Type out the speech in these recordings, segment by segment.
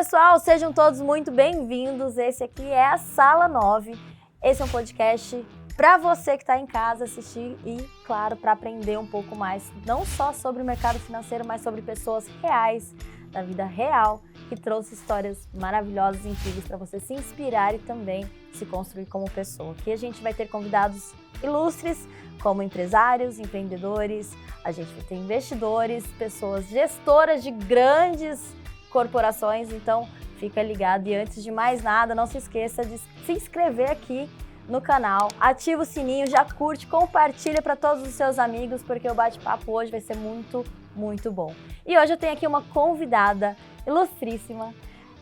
pessoal, sejam todos muito bem-vindos. Esse aqui é a Sala 9. Esse é um podcast para você que está em casa assistir e, claro, para aprender um pouco mais, não só sobre o mercado financeiro, mas sobre pessoas reais, da vida real, que trouxe histórias maravilhosas e incríveis para você se inspirar e também se construir como pessoa. Aqui a gente vai ter convidados ilustres, como empresários, empreendedores, a gente vai ter investidores, pessoas gestoras de grandes corporações, então fica ligado. E antes de mais nada, não se esqueça de se inscrever aqui no canal, ativa o sininho, já curte, compartilha para todos os seus amigos, porque o bate-papo hoje vai ser muito, muito bom. E hoje eu tenho aqui uma convidada ilustríssima,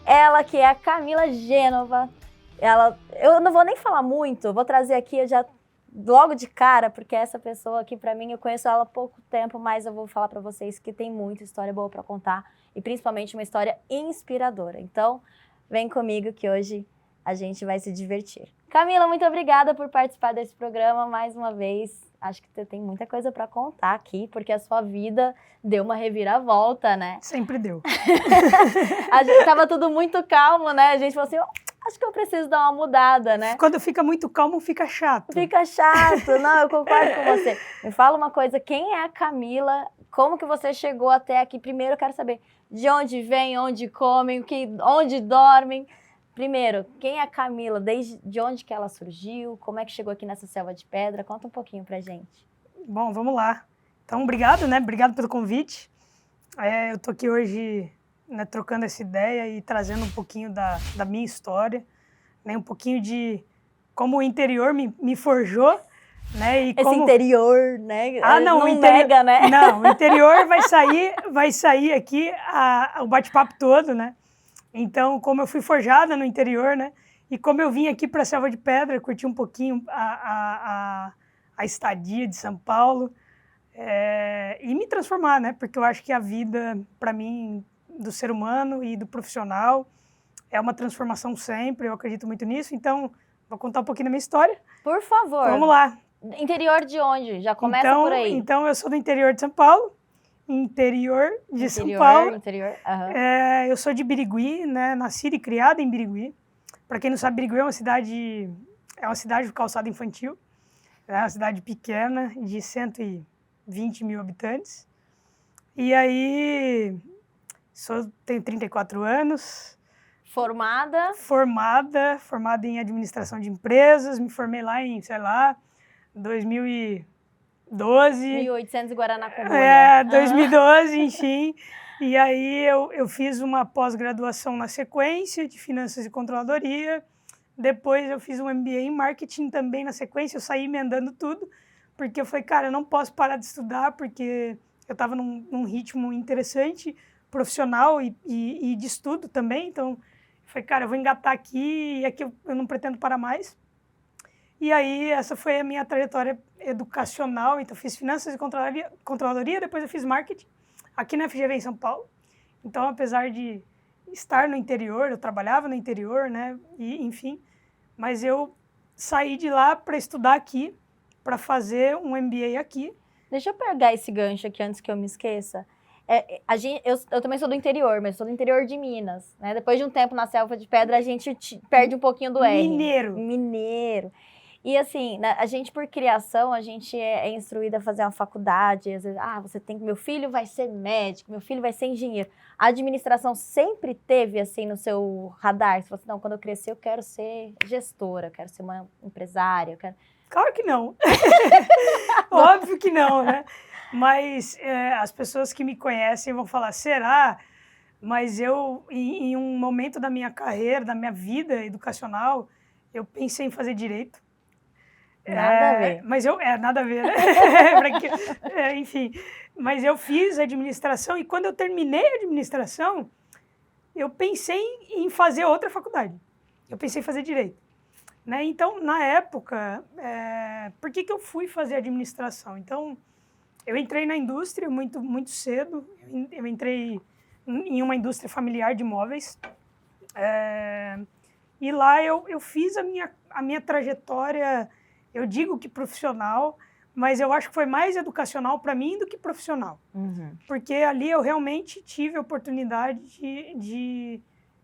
ela que é a Camila Gênova. Eu não vou nem falar muito, vou trazer aqui já logo de cara, porque essa pessoa aqui, para mim, eu conheço ela há pouco tempo, mas eu vou falar para vocês que tem muita história boa para contar e principalmente uma história inspiradora. Então, vem comigo que hoje a gente vai se divertir. Camila, muito obrigada por participar desse programa mais uma vez. Acho que você tem muita coisa para contar aqui, porque a sua vida deu uma reviravolta, né? Sempre deu. Tava tudo muito calmo, né? A gente falou assim, acho que eu preciso dar uma mudada, né? Quando fica muito calmo, fica chato. Fica chato. Não, eu concordo com você. Me fala uma coisa, quem é a Camila? Como que você chegou até aqui? Primeiro eu quero saber de onde vem, onde comem, onde dormem. Primeiro, quem é a Camila? De onde que ela surgiu? Como é que chegou aqui nessa selva de pedra? Conta um pouquinho pra gente. Bom, vamos lá. Então, obrigado, né? Obrigado pelo convite. Eu tô aqui hoje, né, trocando essa ideia e trazendo um pouquinho da minha história, né? Um pouquinho de como o interior me forjou, né? E esse interior, né? Não, não o interior, nega, né? Não, o interior vai sair aqui o bate-papo todo, né? Então, como eu fui forjada no interior, né? E como eu vim aqui para a Selva de Pedra, curti um pouquinho a estadia de São Paulo e me transformar, né? Porque eu acho que a vida, para mim, do ser humano e do profissional, é uma transformação sempre, eu acredito muito nisso. Então, vou contar um pouquinho da minha história. Por favor. Vamos lá. Interior de onde? Já começa por aí. Então, eu sou do interior de São Paulo. São Paulo. Interior. Eu sou de Birigui, né? Nascida e criada em Birigui. Para quem não sabe, Birigui é uma cidade de calçada infantil. É uma cidade pequena, de 120 mil habitantes. E aí, tenho 34 anos. Formada em administração de empresas. Me formei lá em, 2012. 1800 Guaraná-Comuna. 2012, enfim. E aí eu fiz uma pós-graduação na sequência de Finanças e Controladoria. Depois eu fiz um MBA em Marketing também na sequência. Eu saí emendando tudo, porque eu falei, cara, eu não posso parar de estudar, porque eu estava num ritmo interessante, profissional e de estudo também. Então, eu falei, cara, eu vou engatar aqui e aqui eu não pretendo parar mais. E aí, essa foi a minha trajetória educacional. Então, fiz Finanças e Controladoria, depois eu fiz Marketing, aqui na FGV em São Paulo. Então, apesar de estar no interior, eu trabalhava no interior, né? E, enfim, mas eu saí de lá para estudar aqui, para fazer um MBA aqui. Deixa eu pegar esse gancho aqui antes que eu me esqueça. Eu também sou do interior, mas sou do interior de Minas, né? Depois de um tempo na selva de pedra, a gente perde um pouquinho do R. Mineiro. E assim, a gente por criação, a gente é instruída a fazer uma faculdade, às vezes, meu filho vai ser médico, meu filho vai ser engenheiro. A administração sempre teve assim no seu radar? Você falou assim, não, quando eu crescer eu quero ser gestora, eu quero ser uma empresária, Claro que não. Óbvio que não, né? Mas as pessoas que me conhecem vão falar, será? Mas eu, em um momento da minha carreira, da minha vida educacional, eu pensei em fazer direito. Nada a ver. Mas nada a ver, né? Enfim, mas eu fiz administração e quando eu terminei a administração, eu pensei em fazer outra faculdade. Eu pensei em fazer direito. Né? Então, na época, por que eu fui fazer administração? Então, eu entrei na indústria muito, muito cedo. Eu entrei em uma indústria familiar de imóveis. E lá eu fiz a minha trajetória, eu digo que profissional, mas eu acho que foi mais educacional para mim do que profissional. Uhum. Porque ali eu realmente tive a oportunidade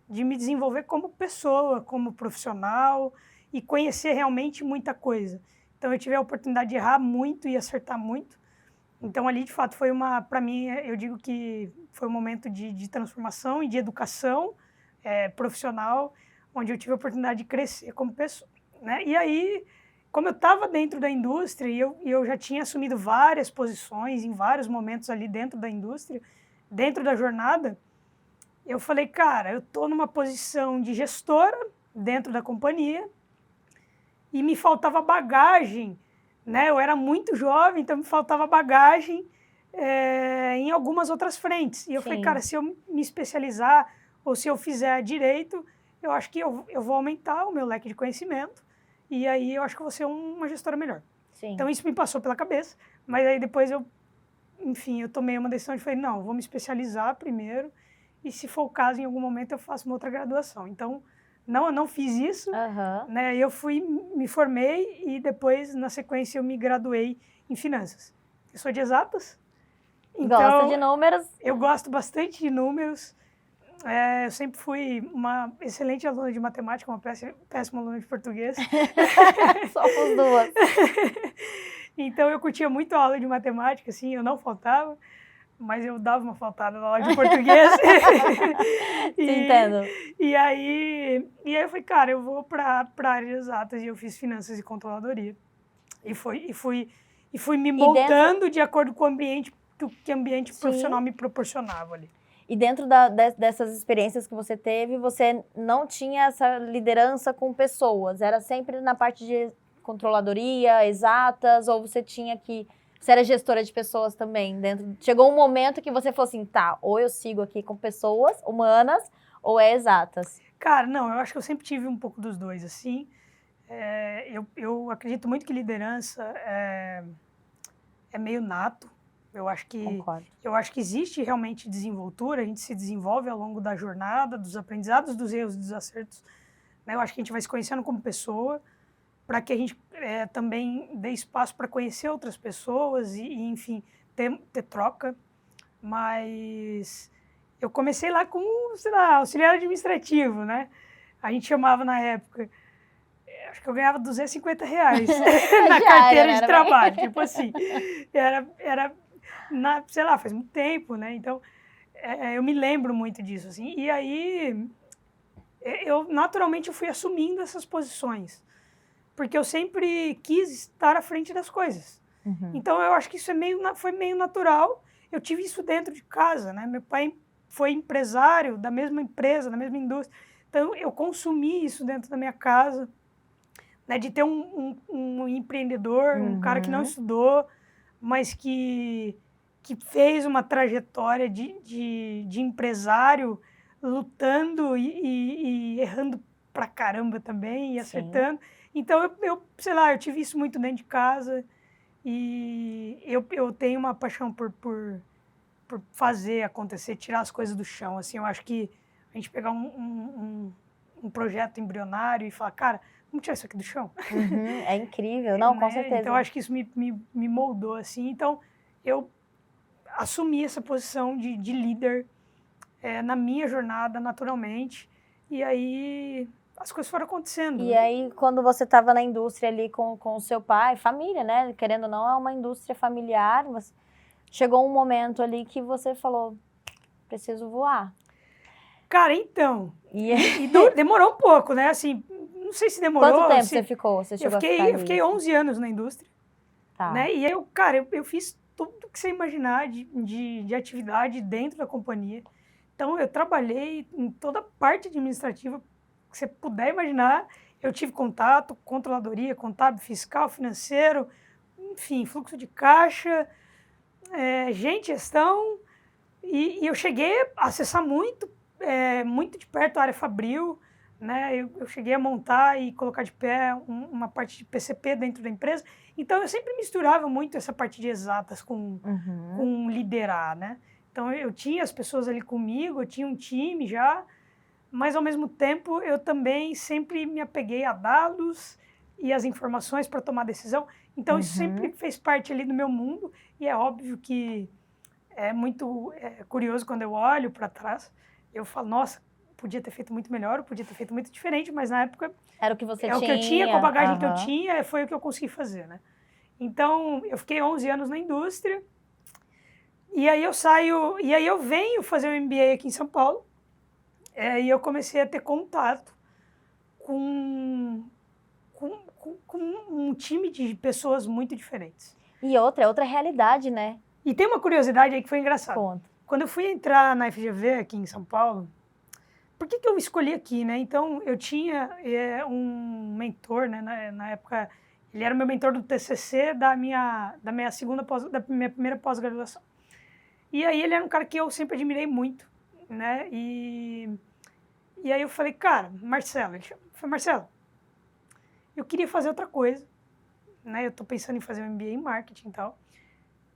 de me desenvolver como pessoa, como profissional e conhecer realmente muita coisa. Então eu tive a oportunidade de errar muito e acertar muito. Então ali de fato foi para mim, eu digo que foi um momento de transformação e de educação profissional, onde eu tive a oportunidade de crescer como pessoa, né? E aí, como eu estava dentro da indústria e eu já tinha assumido várias posições em vários momentos ali dentro da indústria, dentro da jornada, eu falei, cara, eu estou numa posição de gestora dentro da companhia e me faltava bagagem, né? Eu era muito jovem, então me faltava bagagem em algumas outras frentes. E eu falei, cara, se eu me especializar ou se eu fizer direito, eu acho que eu vou aumentar o meu leque de conhecimento e aí eu acho que eu vou ser uma gestora melhor. Sim. Então isso me passou pela cabeça, mas aí depois eu tomei uma decisão de falei, não, vou me especializar primeiro e se for o caso, em algum momento eu faço uma outra graduação. Então, não, eu não fiz isso, né? Eu me formei e depois, na sequência, eu me graduei em finanças. Eu sou de exatas. Então, gosta de números? Eu gosto bastante de números. Eu sempre fui uma excelente aluna de matemática, uma péssima aluna de português. Somos duas. Então, eu curtia muito a aula de matemática, assim, eu não faltava, mas eu dava uma faltada na aula de português. Entendo. E aí eu falei, cara, eu vou para a área de exatas e eu fiz finanças e controladoria. E fui me moldando de acordo com o ambiente que o ambiente profissional me proporcionava ali. E dentro dessas experiências que você teve, você não tinha essa liderança com pessoas? Era sempre na parte de controladoria, exatas, ou você era gestora de pessoas também? Chegou um momento que você falou assim, tá, ou eu sigo aqui com pessoas humanas, ou é exatas? Cara, não, eu acho que eu sempre tive um pouco dos dois, assim. Eu acredito muito que liderança é meio nato. Concordo. Eu acho que existe realmente desenvoltura, a gente se desenvolve ao longo da jornada, dos aprendizados, dos erros e dos acertos. Né? Eu acho que a gente vai se conhecendo como pessoa, para que a gente também dê espaço para conhecer outras pessoas e enfim, ter troca. Mas eu comecei lá como, sei lá, auxiliar administrativo, né? A gente chamava na época, acho que eu ganhava R$250 na carteira de trabalho, tipo assim. Sei lá, faz muito tempo, né? Então, eu me lembro muito disso, assim. E aí, naturalmente, eu fui assumindo essas posições. Porque eu sempre quis estar à frente das coisas. Então, eu acho que isso foi meio natural. Eu tive isso dentro de casa, né? Meu pai foi empresário da mesma empresa, da mesma indústria. Então, eu consumi isso dentro da minha casa, né? De ter um empreendedor, um cara que não estudou, mas que fez uma trajetória de empresário, lutando e errando pra caramba também, e acertando. Então, sei lá, eu tive isso muito dentro de casa e eu tenho uma paixão por fazer acontecer, tirar as coisas do chão. Assim, eu acho que a gente pegar um projeto embrionário e falar, cara, vamos tirar isso aqui do chão. É incrível, não, com certeza. Então, eu acho que isso me moldou, assim. Então, eu assumi essa posição de líder na minha jornada, naturalmente. E aí, as coisas foram acontecendo. E aí, quando você estava na indústria ali com o seu pai, família, né? Querendo ou não, é uma indústria familiar. Chegou um momento ali que você falou, preciso voar. Cara, então, demorou um pouco, né? Assim, não sei se demorou. Quanto tempo você ficou? Eu fiquei 11 anos na indústria. Tá. Né? E aí, eu fiz tudo que você imaginar de atividade dentro da companhia. Então, eu trabalhei em toda a parte administrativa que você puder imaginar. Eu tive contato, controladoria, contábil, fiscal, financeiro, enfim, fluxo de caixa, gestão. E eu cheguei a acessar muito de perto a área fabril, né? Eu cheguei a montar e colocar de pé uma parte de PCP dentro da empresa. Então, eu sempre misturava muito essa parte de exatas com liderar, né? Então, eu tinha as pessoas ali comigo, eu tinha um time já, mas, ao mesmo tempo, eu também sempre me apeguei a dados e as informações para tomar decisão. Então, isso sempre fez parte ali do meu mundo e é óbvio que é muito curioso quando eu olho para trás. Eu falo, nossa, podia ter feito muito melhor, eu podia ter feito muito diferente, mas na época Era o que você é tinha. o que eu tinha, com a bagagem que eu tinha, foi o que eu consegui fazer, né? Então, eu fiquei 11 anos na indústria, e aí eu venho fazer o MBA aqui em São Paulo, e eu comecei a ter contato com um time de pessoas muito diferentes. E outra realidade, né? E tem uma curiosidade aí que foi engraçada. Conta. Quando eu fui entrar na FGV aqui em São Paulo, por que eu escolhi aqui, né? Então, eu tinha um mentor, né? Na época, ele era o meu mentor do TCC da minha primeira pós-graduação. E aí, ele era um cara que eu sempre admirei muito, né? E aí eu falei, cara, Marcelo, Marcelo, eu queria fazer outra coisa, né? Eu tô pensando em fazer um MBA em marketing e tal.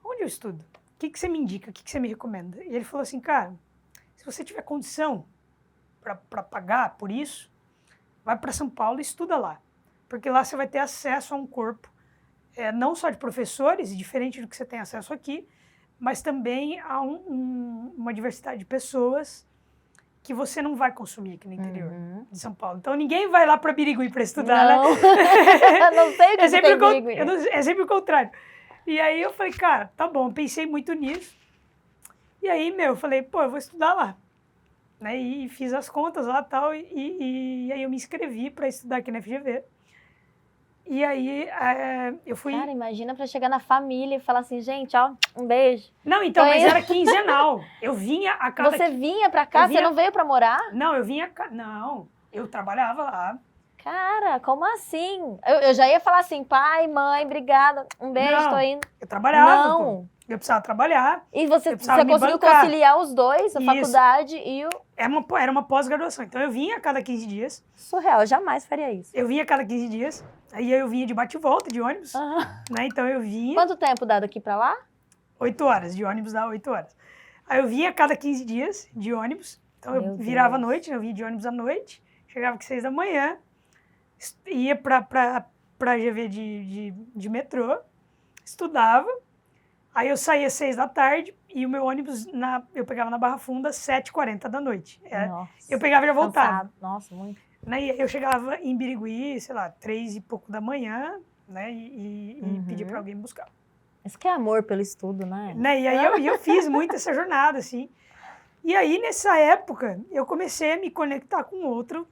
Onde eu estudo? O que você me indica? O que você me recomenda? E ele falou assim, cara, se você tiver condição para pagar por isso, vai para São Paulo e estuda lá. Porque lá você vai ter acesso a um corpo, não só de professores, diferente do que você tem acesso aqui, mas também a uma diversidade de pessoas que você não vai consumir aqui no interior de São Paulo. Então, ninguém vai lá para Birigui para estudar, não. né? Não sei o que tem Birigui. É sempre o contrário. E aí eu falei, cara, tá bom, pensei muito nisso. E aí, eu falei, pô, eu vou estudar lá. Né? E fiz as contas lá e tal, e aí eu me inscrevi para estudar aqui na FGV. E aí eu fui... Cara, imagina para chegar na família e falar assim, gente, ó, um beijo. Não, então, mas era quinzenal. Eu vinha a cada... Você vinha para cá? Você não veio para morar? Não, eu vinha... Não, eu trabalhava lá. Cara, como assim? Eu já ia falar assim, pai, mãe, obrigada, um beijo, não, tô indo. Eu trabalhava, Não. Pô. Eu precisava trabalhar. E você precisava conseguiu conciliar os dois, a faculdade e o... Era uma pós-graduação, então eu vinha a cada 15 dias. Surreal, eu jamais faria isso. Eu vinha a cada 15 dias, aí eu vinha de bate e volta, de ônibus, né? Então eu vinha... Quanto tempo dá daqui pra lá? 8 horas, de ônibus dá 8 horas. Aí eu vinha a cada 15 dias de ônibus, então eu virava à noite, eu vinha de ônibus à noite, chegava às 6 da manhã, ia pra GV de metrô, estudava, aí eu saía às 6 da tarde e o meu ônibus eu pegava na Barra Funda às 7h40 da noite. Eu pegava e já voltava. Cansado. Nossa, muito. Né? E eu chegava em Birigui, sei lá, 3 e pouco da manhã, né? E pedia para alguém me buscar. Isso que é amor pelo estudo, né? E aí eu fiz muito essa jornada, assim. E aí, nessa época, eu comecei a me conectar com outro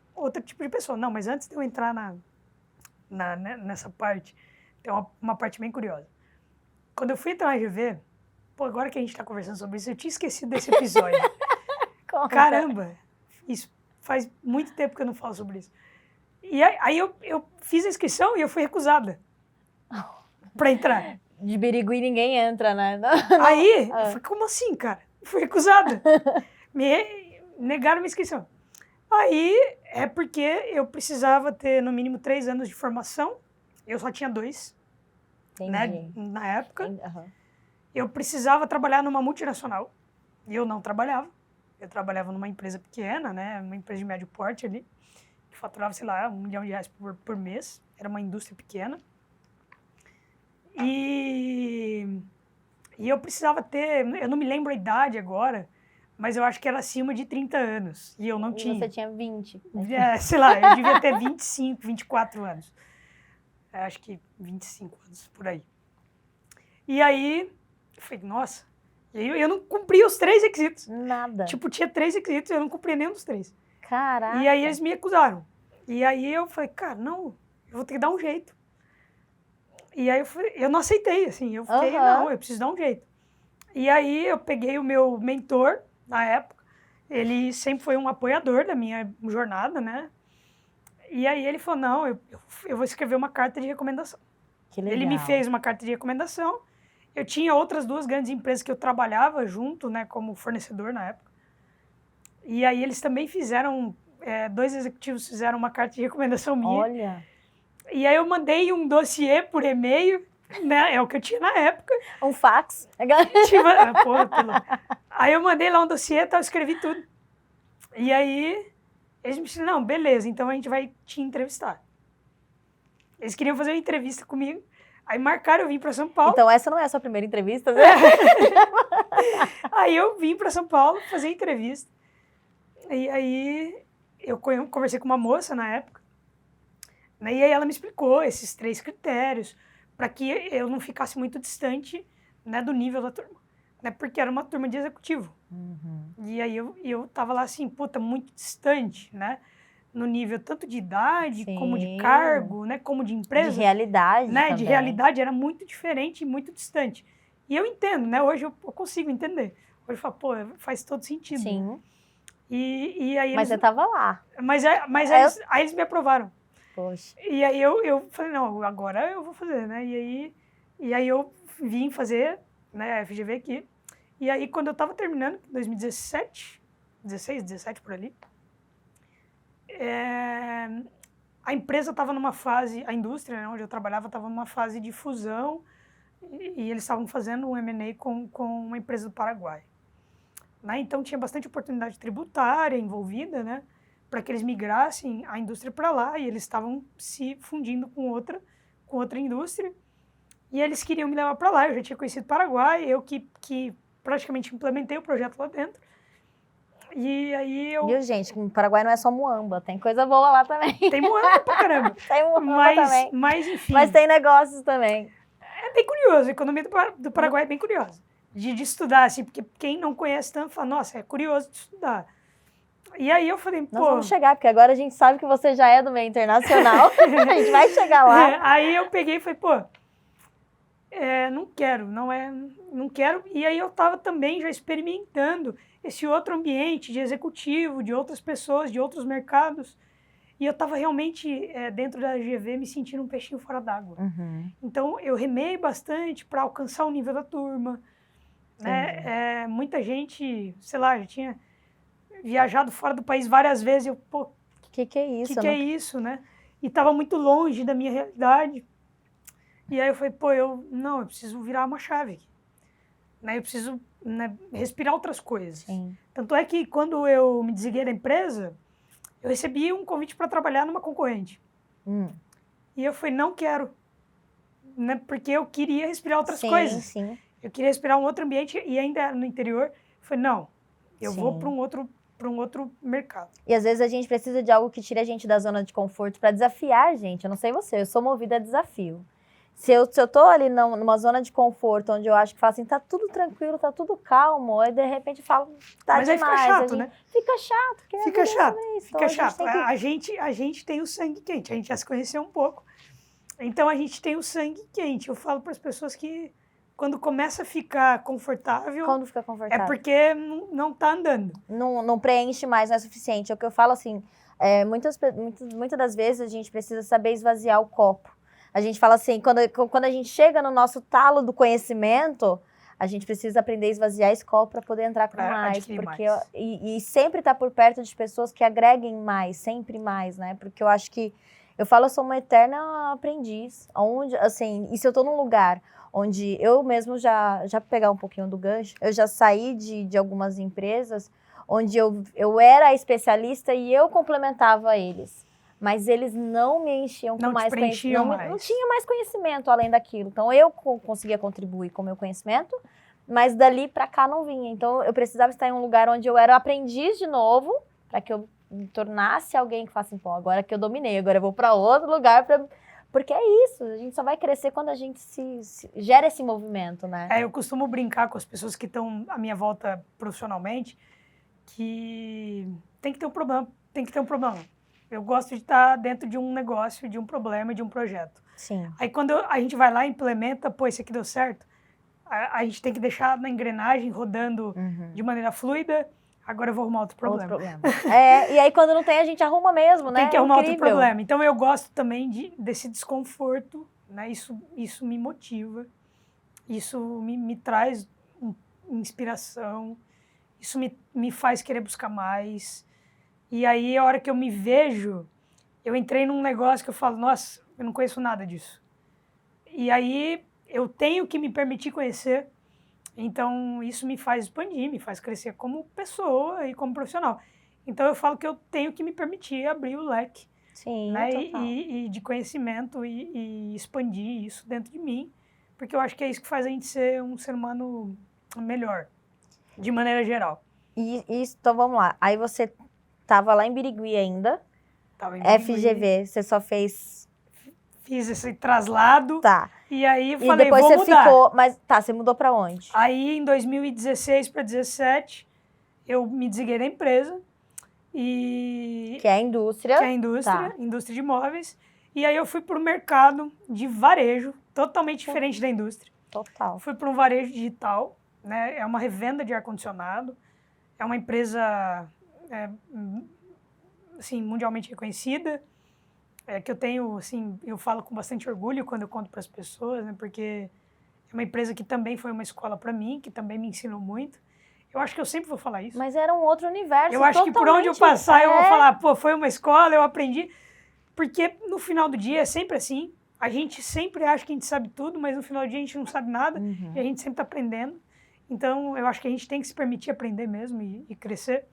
tipo de pessoa. Não, mas antes de eu entrar nessa parte, tem uma parte bem curiosa. Quando eu fui entrar na GV, pô, agora que a gente tá conversando sobre isso, eu tinha esquecido desse episódio. Caramba, isso faz muito tempo que eu não falo sobre isso. E aí eu fiz a inscrição e eu fui recusada pra entrar. De Birigui ninguém entra, né? Aí, eu falei, como assim, cara? Eu fui recusada. Me negaram minha inscrição. Aí, é porque eu precisava ter, no mínimo, 3 anos de formação. Eu só tinha 2, né, na época. Eu precisava trabalhar numa multinacional. E eu não trabalhava. Eu trabalhava numa empresa pequena, né? Uma empresa de médio porte ali. Que faturava, sei lá, R$1 milhão por mês. Era uma indústria pequena. E eu precisava ter... Eu não me lembro a idade agora, mas eu acho que era acima de 30 anos. E eu não tinha. Você tinha 20. Sei lá, eu devia ter 25, 24 anos. Eu acho que 25 anos, por aí. E aí, eu falei, nossa... Eu não cumpria os 3 requisitos. Nada. Tipo, tinha 3 requisitos, eu não cumpria nenhum dos 3. Caraca. E aí eles me acusaram. E aí eu falei, cara, não, eu vou ter que dar um jeito. E aí eu não aceitei, assim, eu fiquei, não, eu preciso dar um jeito. E aí eu peguei o meu mentor, na época, ele sempre foi um apoiador da minha jornada, né? E aí ele falou, não, eu vou escrever uma carta de recomendação. Que legal. Ele me fez uma carta de recomendação. Eu tinha outras 2 grandes empresas que eu trabalhava junto, né, como fornecedor na época. E aí eles também fizeram, 2 executivos fizeram uma carta de recomendação minha. Olha. E aí eu mandei um dossiê por e-mail, né, é o que eu tinha na época. Um fax. Aí eu mandei lá um dossiê, tal, escrevi tudo. E aí eles me disseram, não, beleza, então a gente vai te entrevistar. Eles queriam fazer uma entrevista comigo. Aí marcaram, eu vim para São Paulo. Então essa não é a sua primeira entrevista, né? Aí eu vim para São Paulo fazer entrevista. E aí eu conversei com uma moça na época, né, e aí ela me explicou esses 3 critérios para que eu não ficasse muito distante, né, do nível da turma, né, porque era uma turma de executivo. E aí eu tava lá assim, puta, muito distante, né, no nível tanto de idade, como de cargo, né, como de empresa. De realidade, né, também. de realidade era muito diferente e muito distante. E eu entendo, né, hoje eu consigo entender. Hoje eu falo, pô, faz todo sentido. Sim. Né? E aí Mas eles, você tava lá. Mas aí eles me aprovaram. Poxa. E aí eu falei, não, agora eu vou fazer, né? E aí eu vim fazer, né, a FGV aqui. E aí quando eu tava terminando, 2017, 16, 17 por ali, a empresa estava numa fase, a indústria, né, onde eu trabalhava, estava numa fase de fusão e eles estavam fazendo um M&A com uma empresa do Paraguai. Né? Então tinha bastante oportunidade tributária envolvida, né, para que eles migrassem a indústria para lá, e eles estavam se fundindo com outra indústria, e eles queriam me levar para lá. Eu já tinha conhecido o Paraguai, eu que praticamente implementei o projeto lá dentro. E aí eu... Viu, gente? No Paraguai não é só muamba, tem coisa boa lá também. Tem muamba pra caramba. Tem muamba também. Mas enfim... Mas tem negócios também. É bem curioso, a economia do Paraguai é bem curiosa. De estudar, assim, porque quem não conhece tanto fala, nossa, é curioso de estudar. E aí eu falei, pô... Nós vamos chegar, porque agora a gente sabe que você já é do meio internacional. A gente vai chegar lá. Aí eu peguei e falei, pô, não quero. E aí eu tava também já experimentando esse outro ambiente de executivo, de outras pessoas, de outros mercados. E eu tava realmente, dentro da GV, me sentindo um peixinho fora d'água. Então eu remei bastante para alcançar o nível da turma. Né? Muita gente, sei lá, já tinha viajado fora do país várias vezes. Eu, pô, que é isso? Que é isso, né? E tava muito longe da minha realidade. E aí eu falei, pô, eu preciso virar uma chave aqui. Né? Eu preciso, né, respirar outras coisas. Sim. Tanto é que quando eu me desliguei da empresa, eu recebi um convite para trabalhar numa concorrente. E eu falei, não quero. Né? Porque eu queria respirar outras coisas. Sim. Eu queria respirar um outro ambiente e ainda era no interior. Eu falei, não, eu vou para um outro mercado. E às vezes a gente precisa de algo que tire a gente da zona de conforto para desafiar a gente. Eu não sei você, eu sou movida a desafio. Se eu tô ali numa zona de conforto, onde eu acho que falo assim, tá tudo tranquilo, tá tudo calmo, aí de repente eu falo, tá mas demais. Mas aí fica chato, né? Fica chato. Fica chato, Então, chato. A gente tem o sangue quente, a gente já se conheceu um pouco. Então a gente tem o sangue quente. Eu falo para as pessoas que quando começa a ficar confortável... Quando fica confortável. É porque não tá andando. Não preenche mais, não é suficiente. É o que eu falo assim, muitas das vezes a gente precisa saber esvaziar o copo. A gente fala assim, quando a gente chega no nosso talo do conhecimento, a gente precisa aprender a esvaziar esse copo para poder entrar com mais. E sempre estar por perto de pessoas que agreguem mais, sempre mais, né? Porque eu acho que, eu sou uma eterna aprendiz. Onde, assim, e se eu tô num lugar onde eu mesmo já pegar um pouquinho do gancho, eu já saí de algumas empresas onde eu era especialista e eu complementava eles. Mas eles não me enchiam com mais conhecimento. Não tinha mais conhecimento além daquilo. Então, eu conseguia contribuir com o meu conhecimento, mas dali para cá não vinha. Então, eu precisava estar em um lugar onde eu era aprendiz de novo, para que eu me tornasse alguém que falasse, pô, agora que eu dominei, agora eu vou para outro lugar. Porque é isso, a gente só vai crescer quando a gente gera esse movimento, né? Eu costumo brincar com as pessoas que estão à minha volta profissionalmente, que tem que ter um problema. Eu gosto de estar dentro de um negócio, de um problema, de um projeto. Sim. Aí quando a gente vai lá e implementa, pô, esse aqui deu certo, a gente tem que deixar na engrenagem rodando de maneira fluida, agora eu vou arrumar outro problema. E aí quando não tem, a gente arruma mesmo, né? Tem que arrumar outro problema. Então eu gosto também desse desconforto, né? Isso me motiva, isso me traz inspiração, isso me faz querer buscar mais. E aí, a hora que eu me vejo, eu entrei num negócio que eu falo, nossa, eu não conheço nada disso. E aí, eu tenho que me permitir conhecer. Então, isso me faz expandir, me faz crescer como pessoa e como profissional. Então, eu falo que eu tenho que me permitir abrir o leque. Sim, né? E de conhecimento e expandir isso dentro de mim. Porque eu acho que é isso que faz a gente ser um ser humano melhor, de maneira geral. Então, vamos lá. Aí você tava lá em Birigui ainda. Tava em Birigui. FGV, você só fez... Fiz esse traslado. Tá. E aí eu E falei, depois vou você mudar. ficou... Mas tá, você mudou pra onde? Aí, em 2016 para 2017, eu me desliguei da empresa. Que é a indústria. Que é a indústria, Tá. indústria de imóveis. E aí eu fui para o mercado de varejo, totalmente diferente da indústria. Total. Fui para um varejo digital, né? É uma revenda de ar-condicionado. É uma empresa assim, mundialmente reconhecida. Que eu tenho, assim, eu falo com bastante orgulho quando eu conto para as pessoas, né? Porque é uma empresa que também foi uma escola para mim, que também me ensinou muito. Eu acho que eu sempre vou falar isso. Mas era um outro universo. Eu acho que por onde eu passar, eu vou falar, pô, foi uma escola, eu aprendi. Porque no final do dia é sempre assim. A gente sempre acha que a gente sabe tudo, mas no final do dia a gente não sabe nada. Uhum. E a gente sempre está aprendendo. Então, eu acho que a gente tem que se permitir aprender mesmo e crescer.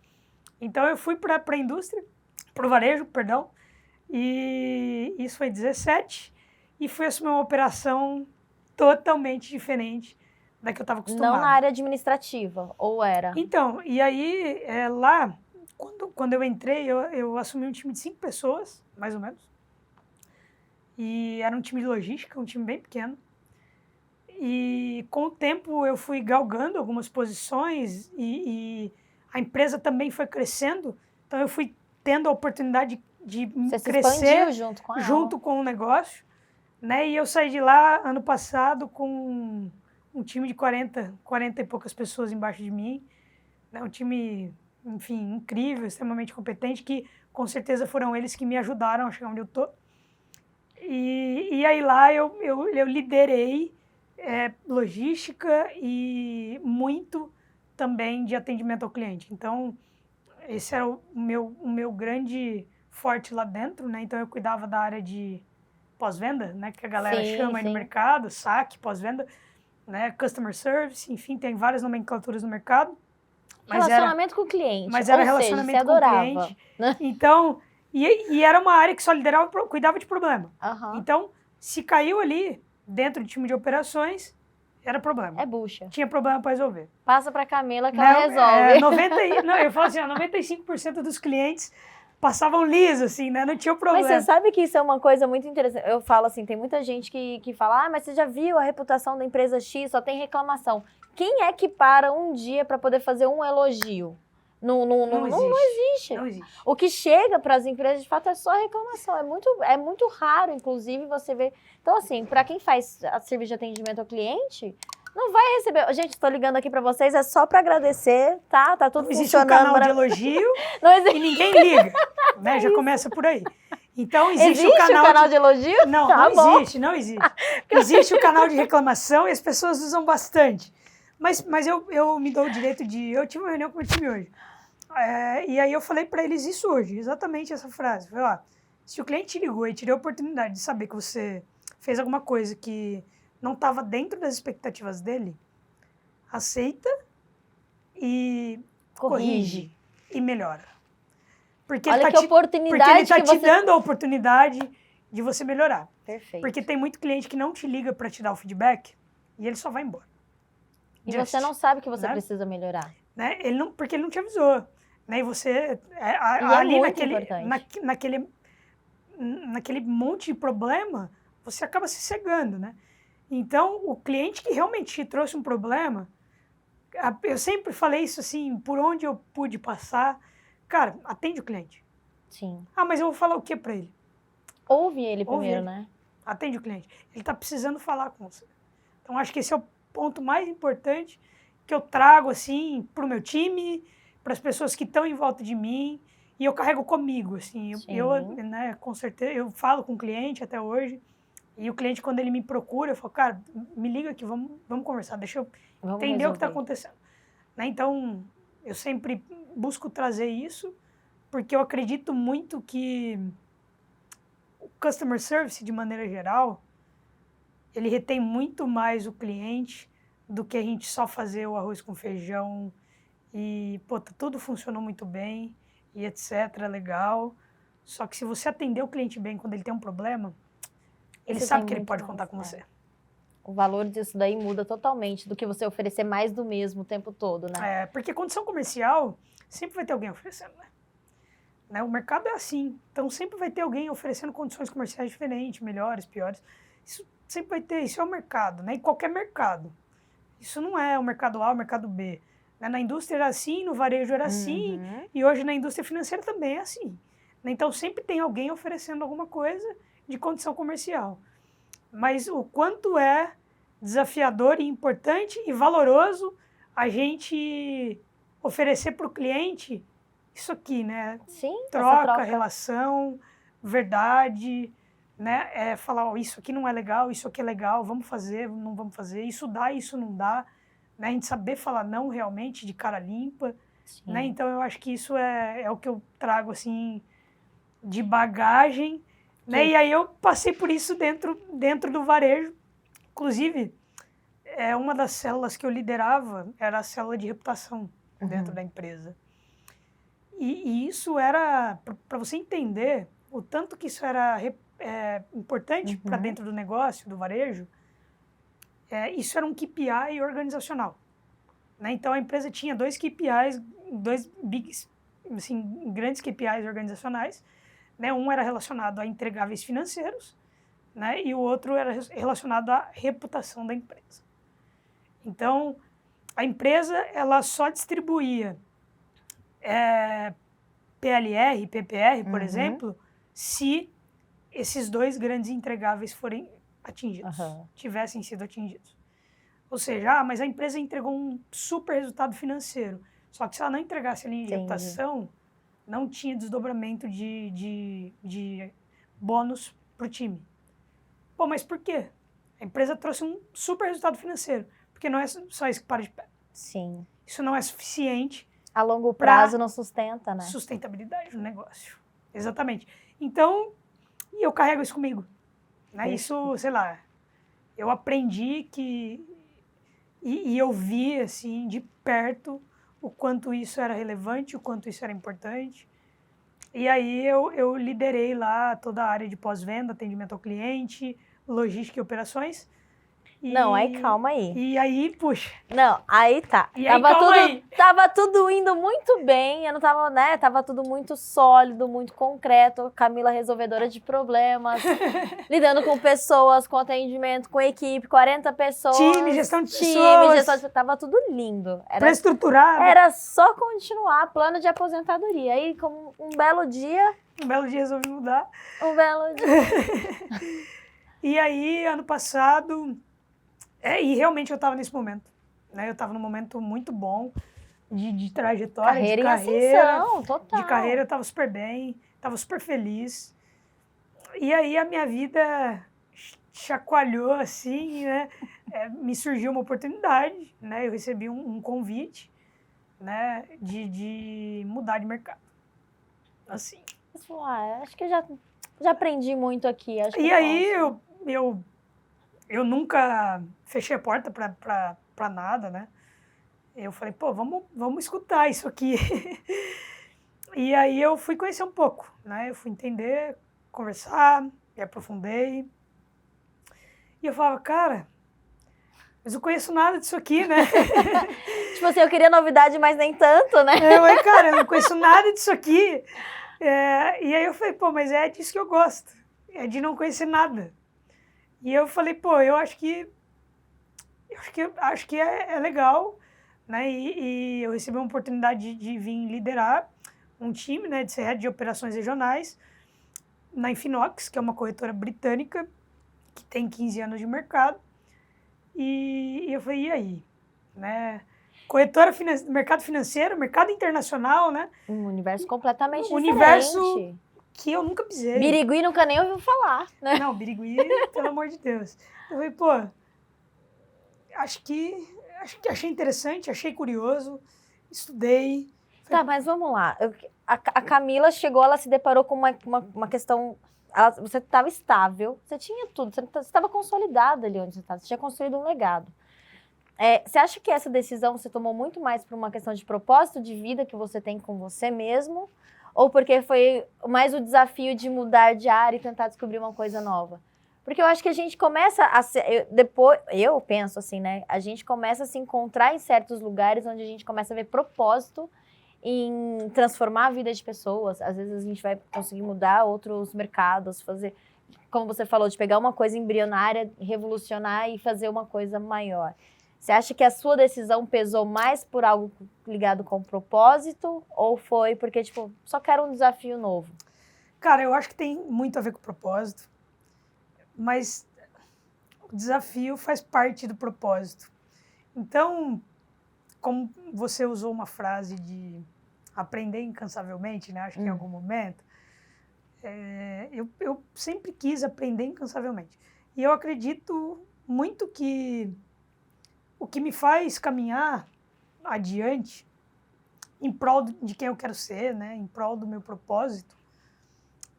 Então, eu fui para a indústria, para o varejo, perdão. E isso foi 17. E fui assumir uma operação totalmente diferente da que eu estava acostumado. Não na área administrativa, ou era? Então, e aí, lá, quando eu entrei, eu assumi um time de 5 pessoas, mais ou menos. E era um time de logística, um time bem pequeno. E com o tempo eu fui galgando algumas posições e a empresa também foi crescendo. Então eu fui tendo a oportunidade de Você crescer se junto com ela. junto com o negócio. Né? E eu saí de lá ano passado com um time de 40 e poucas pessoas embaixo de mim. Né? Um time, enfim, incrível, extremamente competente, que com certeza foram eles que me ajudaram a chegar onde eu estou. E aí lá eu liderei logística e muito também de atendimento ao cliente. Então, esse era o meu grande forte lá dentro, né? Então, eu cuidava da área de pós-venda, né? Que a galera chama aí no mercado, saque, pós-venda, né? Customer service, enfim, tem várias nomenclaturas no mercado. Relacionamento com o cliente. Mas era relacionamento com o cliente. Então... E era uma área que só liderava, cuidava de problema. Uhum. Então, se caiu ali, dentro do time de operações, era problema. É bucha. Tinha problema para resolver. Passa para Camila que ela resolve. Eu falo assim, 95% dos clientes passavam liso, assim, né? Não tinha problema. Mas você sabe que isso é uma coisa muito interessante. Eu falo assim, tem muita gente que fala, mas você já viu a reputação da empresa X, só tem reclamação. Quem é que para um dia para poder fazer um elogio? Não existe. Não existe. O que chega para as empresas, de fato, é só reclamação. É muito raro, inclusive, você ver... Então, assim, para quem faz a serviço de atendimento ao cliente, não vai receber... Gente, estou ligando aqui para vocês, é só para agradecer, tá? Tá tudo funcionando. Existe um canal de elogio e ninguém liga, né? Já começa por aí. Então, existe o canal de elogio? Não, não existe. Existe o canal de reclamação e as pessoas usam bastante. Mas eu me dou o direito de... Eu tive uma reunião com o meu time hoje. E aí eu falei para eles isso hoje, exatamente essa frase. Falei, ó, se o cliente te ligou e te deu a oportunidade de saber que você fez alguma coisa que não estava dentro das expectativas dele, aceita e corrige e melhora. Porque Olha ele está te você... dando a oportunidade de você melhorar. Perfeito. Porque tem muito cliente que não te liga para te dar o feedback e ele só vai embora. E você não sabe que você precisa melhorar. Né? Porque ele não te avisou. Né? E você, ali naquele monte de problema, você acaba se cegando, né? Então, o cliente que realmente te trouxe um problema, eu sempre falei isso assim, por onde eu pude passar, cara, atende o cliente. Sim. Mas eu vou falar o que para ele? Ouve ele primeiro, né? Atende o cliente. Ele está precisando falar com você. Então, acho que esse é o ponto mais importante que eu trago, assim, para o meu time, para as pessoas que estão em volta de mim, e eu carrego comigo, assim. Né, com certeza, eu falo com o cliente até hoje, e o cliente, quando ele me procura, eu falo, cara, me liga aqui, vamos conversar, deixa eu entender o que está acontecendo. Né, então, eu sempre busco trazer isso, porque eu acredito muito que o customer service, de maneira geral, ele retém muito mais o cliente do que a gente só fazer o arroz com feijão e, tudo funcionou muito bem e etc, legal. Só que se você atender o cliente bem quando ele tem um problema, ele sabe que ele pode contar com você. O valor disso daí muda totalmente do que você oferecer mais do mesmo o tempo todo, né? Porque condição comercial sempre vai ter alguém oferecendo, né? né? O mercado é assim. Então, sempre vai ter alguém oferecendo condições comerciais diferentes, melhores, piores. Isso sempre vai ter. Isso é o mercado, né? E qualquer mercado. Isso não é o mercado A ou o mercado B. Né? Na indústria era assim, no varejo era assim, e hoje na indústria financeira também é assim. Né? Então, sempre tem alguém oferecendo alguma coisa de condição comercial. Mas o quanto é desafiador e importante e valoroso a gente oferecer para o cliente isso aqui, né? Sim, Troca, relação, verdade, né? É falar, ó, isso aqui não é legal, isso aqui é legal, vamos fazer, não vamos fazer, isso dá, isso não dá, né? A gente saber falar não realmente de cara limpa, né? Então eu acho que isso é o que eu trago assim de bagagem, né? E aí eu passei por isso dentro do varejo. Inclusive, uma das células que eu liderava era a célula de reputação dentro da empresa. E isso era, para você entender o tanto que isso era importante para dentro do negócio, do varejo, isso era um KPI organizacional. Né? Então, a empresa tinha dois KPIs, grandes KPIs organizacionais. Né? Um era relacionado a entregáveis financeiros, né? E o outro era relacionado à reputação da empresa. Então, a empresa ela só distribuía PLR, PPR, por exemplo, se esses dois grandes entregáveis forem atingidos, tivessem sido atingidos. Ou seja, mas a empresa entregou um super resultado financeiro. Só que se ela não entregasse ali em reputação, não tinha desdobramento de bônus para o time. Pô, mas por quê? A empresa trouxe um super resultado financeiro. Porque não é só isso que para de pé. Sim. Isso não é suficiente. A longo prazo não sustenta, né? Sustentabilidade no negócio. Exatamente. Então, eu carrego isso comigo. Né? Isso, sei lá, eu aprendi que... E eu vi, assim, de perto o quanto isso era relevante, o quanto isso era importante. E aí eu liderei lá toda a área de pós-venda, atendimento ao cliente, logística e operações. Não, aí calma aí. E aí, puxa. Não, aí tá. E aí, calma aí. Tava tudo indo muito bem, eu não tava, né? Tava tudo muito sólido, muito concreto. Camila resolvedora de problemas, lidando com pessoas, com atendimento, com equipe, 40 pessoas. Time, gestão de pessoas. Tava tudo lindo. Pra estruturar. Era só continuar plano de aposentadoria. Aí, como um belo dia... Um belo dia resolvi mudar. Um belo dia. E aí, ano passado... e realmente eu estava nesse momento, né? Eu estava num momento muito bom de trajetória, carreira de carreira. Ascensão, total. De carreira, eu estava super bem, estava super feliz. E aí a minha vida chacoalhou assim, né? Me surgiu uma oportunidade, né? Eu recebi um convite, né? De mudar de mercado. Assim. Acho que eu já aprendi muito aqui. Acho que e aí eu nunca fechei a porta pra nada, né? Eu falei, pô, vamos escutar isso aqui. E aí eu fui conhecer um pouco, né? Eu fui entender, conversar, me aprofundei. E eu falava, cara, mas eu conheço nada disso aqui, né? Tipo assim, eu queria novidade, mas nem tanto, né? Eu falei, cara, eu não conheço nada disso aqui. E aí eu falei, pô, mas é disso que eu gosto. É de não conhecer nada. E eu falei, pô, eu acho que é legal, né? E eu recebi uma oportunidade de vir liderar um time, né? De ser head de operações regionais na Infinox, que é uma corretora britânica que tem 15 anos de mercado. E eu falei, e aí? Né? Corretora, mercado financeiro, mercado internacional, né? Um universo completamente diferente. Universo que eu nunca pisei. Birigui nunca nem ouviu falar, né? Não, Birigui, pelo amor de Deus. Eu falei, pô, acho que achei interessante, achei curioso, estudei. Tá, mas vamos lá. A Camila chegou, ela se deparou com uma questão... você estava estável, você tinha tudo, você estava consolidada ali onde você estava, você tinha construído um legado. Você acha que essa decisão você tomou muito mais por uma questão de propósito de vida que você tem com você mesmo? Ou porque foi mais o desafio de mudar de área e tentar descobrir uma coisa nova? Porque eu acho que a gente começa a eu penso assim, né? A gente começa a se encontrar em certos lugares onde a gente começa a ver propósito em transformar a vida de pessoas. Às vezes a gente vai conseguir mudar outros mercados, fazer, como você falou, de pegar uma coisa embrionária, revolucionar e fazer uma coisa maior. Você acha que a sua decisão pesou mais por algo ligado com propósito ou foi porque, tipo, só quero um desafio novo? Cara, eu acho que tem muito a ver com o propósito, mas o desafio faz parte do propósito. Então, como você usou uma frase de aprender incansavelmente, né? Acho que em algum momento, eu sempre quis aprender incansavelmente. E eu acredito muito que o que me faz caminhar adiante em prol de quem eu quero ser, né? Em prol do meu propósito,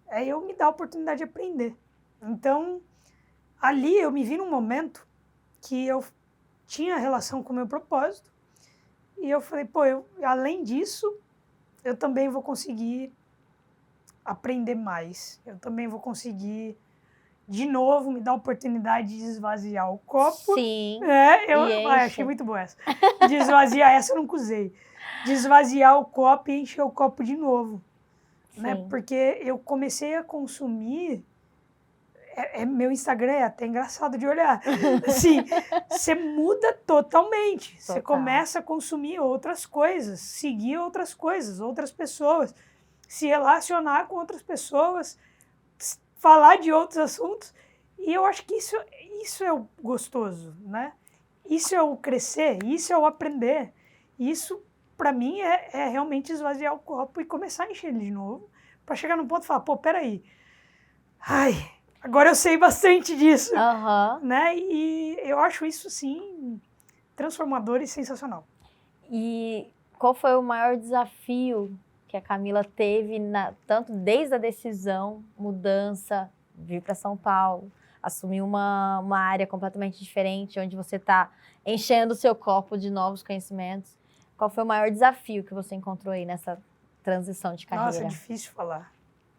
é eu me dar a oportunidade de aprender. Então, ali eu me vi num momento que eu tinha relação com o meu propósito e eu falei, pô, além disso, eu também vou conseguir aprender mais. Eu também vou conseguir, de novo, me dar a oportunidade de esvaziar o copo. Sim. Achei muito boa essa. De esvaziar, essa eu nunca usei. De esvaziar o copo e encher o copo de novo. Né? Porque eu comecei a consumir... meu Instagram é até engraçado de olhar. Assim, você muda totalmente. Você começa a consumir outras coisas, seguir outras coisas, outras pessoas, se relacionar com outras pessoas, falar de outros assuntos. E eu acho que isso é o gostoso, né? Isso é o crescer, isso é o aprender. Isso, para mim, é realmente esvaziar o copo e começar a encher ele de novo, para chegar num ponto e falar, pô, peraí. Ai... Agora eu sei bastante disso, né? E eu acho isso, sim, transformador e sensacional. E qual foi o maior desafio que a Camila teve, tanto desde a decisão, mudança, vir para São Paulo, assumir uma área completamente diferente, onde você está enchendo o seu copo de novos conhecimentos? Qual foi o maior desafio que você encontrou aí nessa transição de carreira? Nossa, é difícil falar.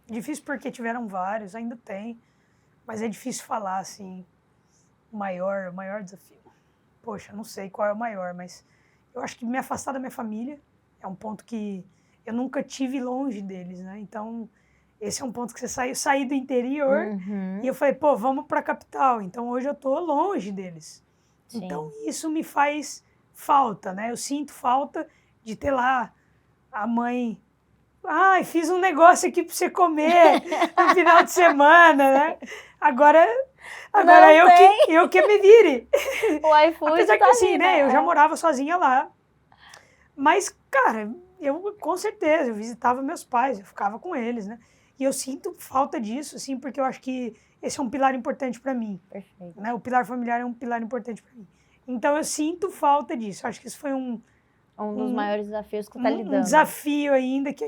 Difícil porque tiveram vários, ainda tem. Mas é difícil falar, assim, o maior desafio. Poxa, não sei qual é o maior, mas eu acho que me afastar da minha família é um ponto que eu nunca tive longe deles, né? Então, esse é um ponto que você saí do interior e eu falei, pô, vamos para a capital. Então, hoje eu tô longe deles. Sim. Então, isso me faz falta, né? Eu sinto falta de ter lá a mãe... Ai, fiz um negócio aqui para você comer no final de semana, né? Agora eu que me vire. O iFood Apesar tá que assim, ali, né? Eu já morava sozinha lá. Mas, cara, eu com certeza, eu visitava meus pais, eu ficava com eles, né? E eu sinto falta disso, assim, porque eu acho que esse é um pilar importante para mim. Perfeito. Né? O pilar familiar é um pilar importante para mim. Então, eu sinto falta disso. Eu acho que isso foi um dos maiores desafios que você está lidando. Um desafio ainda que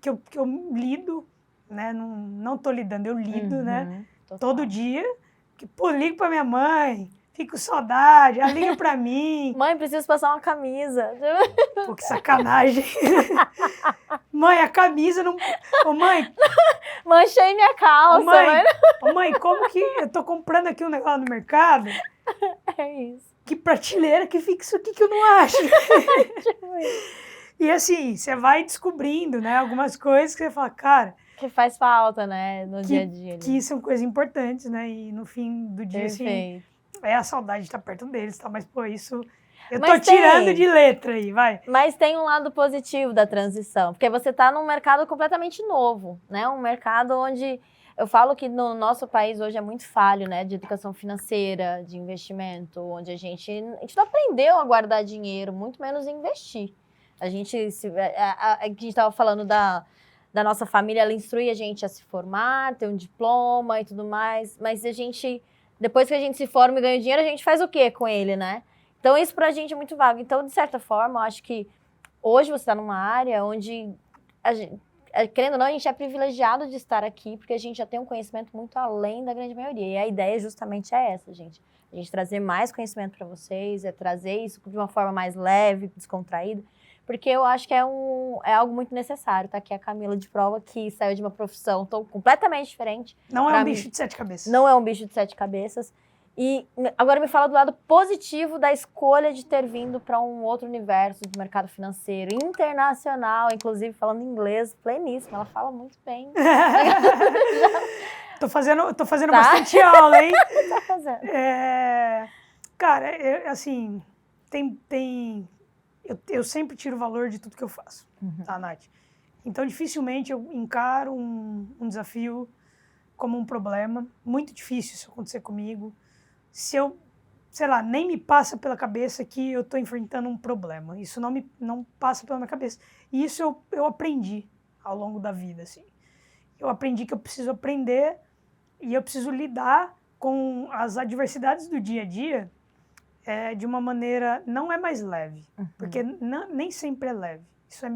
eu lido, né? Não tô lidando, eu lido, né? Total. Todo dia. Que, pô, ligo pra minha mãe, fico com saudade, ela liga pra mim. Mãe, preciso passar uma camisa. Pô, que sacanagem. Mãe, a camisa não... Ô, mãe... Manchei minha calça. Mãe, como que eu tô comprando aqui um negócio no mercado? É isso. Que prateleira que fica isso aqui que eu não acho. E assim, você vai descobrindo, né, algumas coisas que você fala, cara... Que faz falta, né, no dia a dia. Que são coisas importantes, né, e no fim do dia, assim, é a saudade de estar perto deles, tá? Mas, pô, isso... Eu tô tirando de letra aí, vai. Mas tem um lado positivo da transição, porque você tá num mercado completamente novo, né, um mercado onde... Eu falo que no nosso país hoje é muito falho, né, de educação financeira, de investimento, onde a gente não aprendeu a guardar dinheiro, muito menos investir. A gente estava falando da nossa família, ela instrui a gente a se formar, ter um diploma e tudo mais, mas a gente, depois que a gente se forma e ganha dinheiro, a gente faz o quê com ele, né? Então isso pra gente é muito vago. Então, de certa forma, eu acho que hoje você está numa área onde querendo ou não, a gente é privilegiado de estar aqui, porque a gente já tem um conhecimento muito além da grande maioria. E a ideia justamente é essa, gente. A gente trazer mais conhecimento para vocês, trazer isso de uma forma mais leve, descontraída, porque eu acho que é algo muito necessário. Tá aqui a Camila de prova, que saiu de uma profissão completamente diferente. Não é um bicho de 7 cabeças. Não é um bicho de 7 cabeças. E agora me fala do lado positivo da escolha de ter vindo para um outro universo de mercado financeiro internacional, inclusive falando inglês pleníssimo. Ela fala muito bem. Tô fazendo bastante aula, hein? Tá fazendo. Cara, assim, eu sempre tiro o valor de tudo que eu faço, tá, Nath? Então, dificilmente eu encaro um desafio como um problema. Muito difícil isso acontecer comigo. Se eu, sei lá, nem me passa pela cabeça que eu estou enfrentando um problema. Isso não passa pela minha cabeça. E isso eu aprendi ao longo da vida, assim. Eu aprendi que eu preciso aprender e eu preciso lidar com as adversidades do dia a dia de uma maneira não é mais leve. Porque nem sempre é leve. Isso é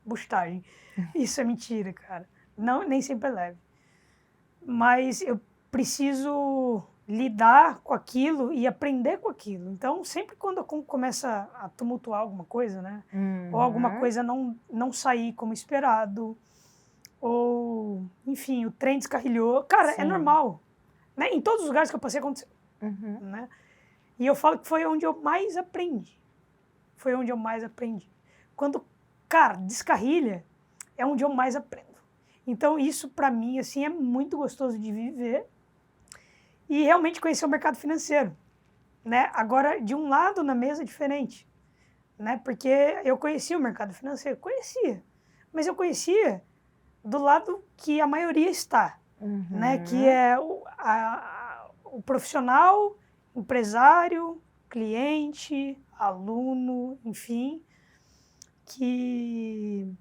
bustagem. Isso é mentira, cara. Nem sempre é leve. Mas eu preciso lidar com aquilo e aprender com aquilo. Então, sempre quando começa a tumultuar alguma coisa, né? Ou alguma coisa não sair como esperado, ou, enfim, o trem descarrilhou. Cara, é normal. Né? Em todos os lugares que eu passei, aconteceu. Né? E eu falo que foi onde eu mais aprendi. Foi onde eu mais aprendi. Quando, cara, descarrilha, é onde eu mais aprendo. Então, isso, para mim, assim, é muito gostoso de viver e realmente conhecer o mercado financeiro, né? Agora, de um lado na mesa, diferente, né? Porque eu conhecia o mercado financeiro, mas eu conhecia do lado que a maioria está, né? Que é o profissional, empresário, cliente, aluno, enfim, que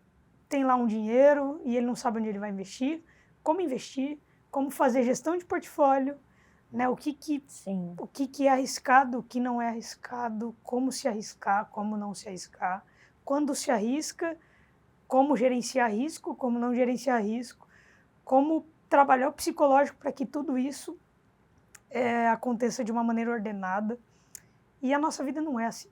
tem lá um dinheiro e ele não sabe onde ele vai investir, como fazer gestão de portfólio, né? O que é arriscado, o que não é arriscado, como se arriscar, como não se arriscar, quando se arrisca, como gerenciar risco, como não gerenciar risco, como trabalhar o psicológico para que tudo isso aconteça de uma maneira ordenada. E a nossa vida não é assim.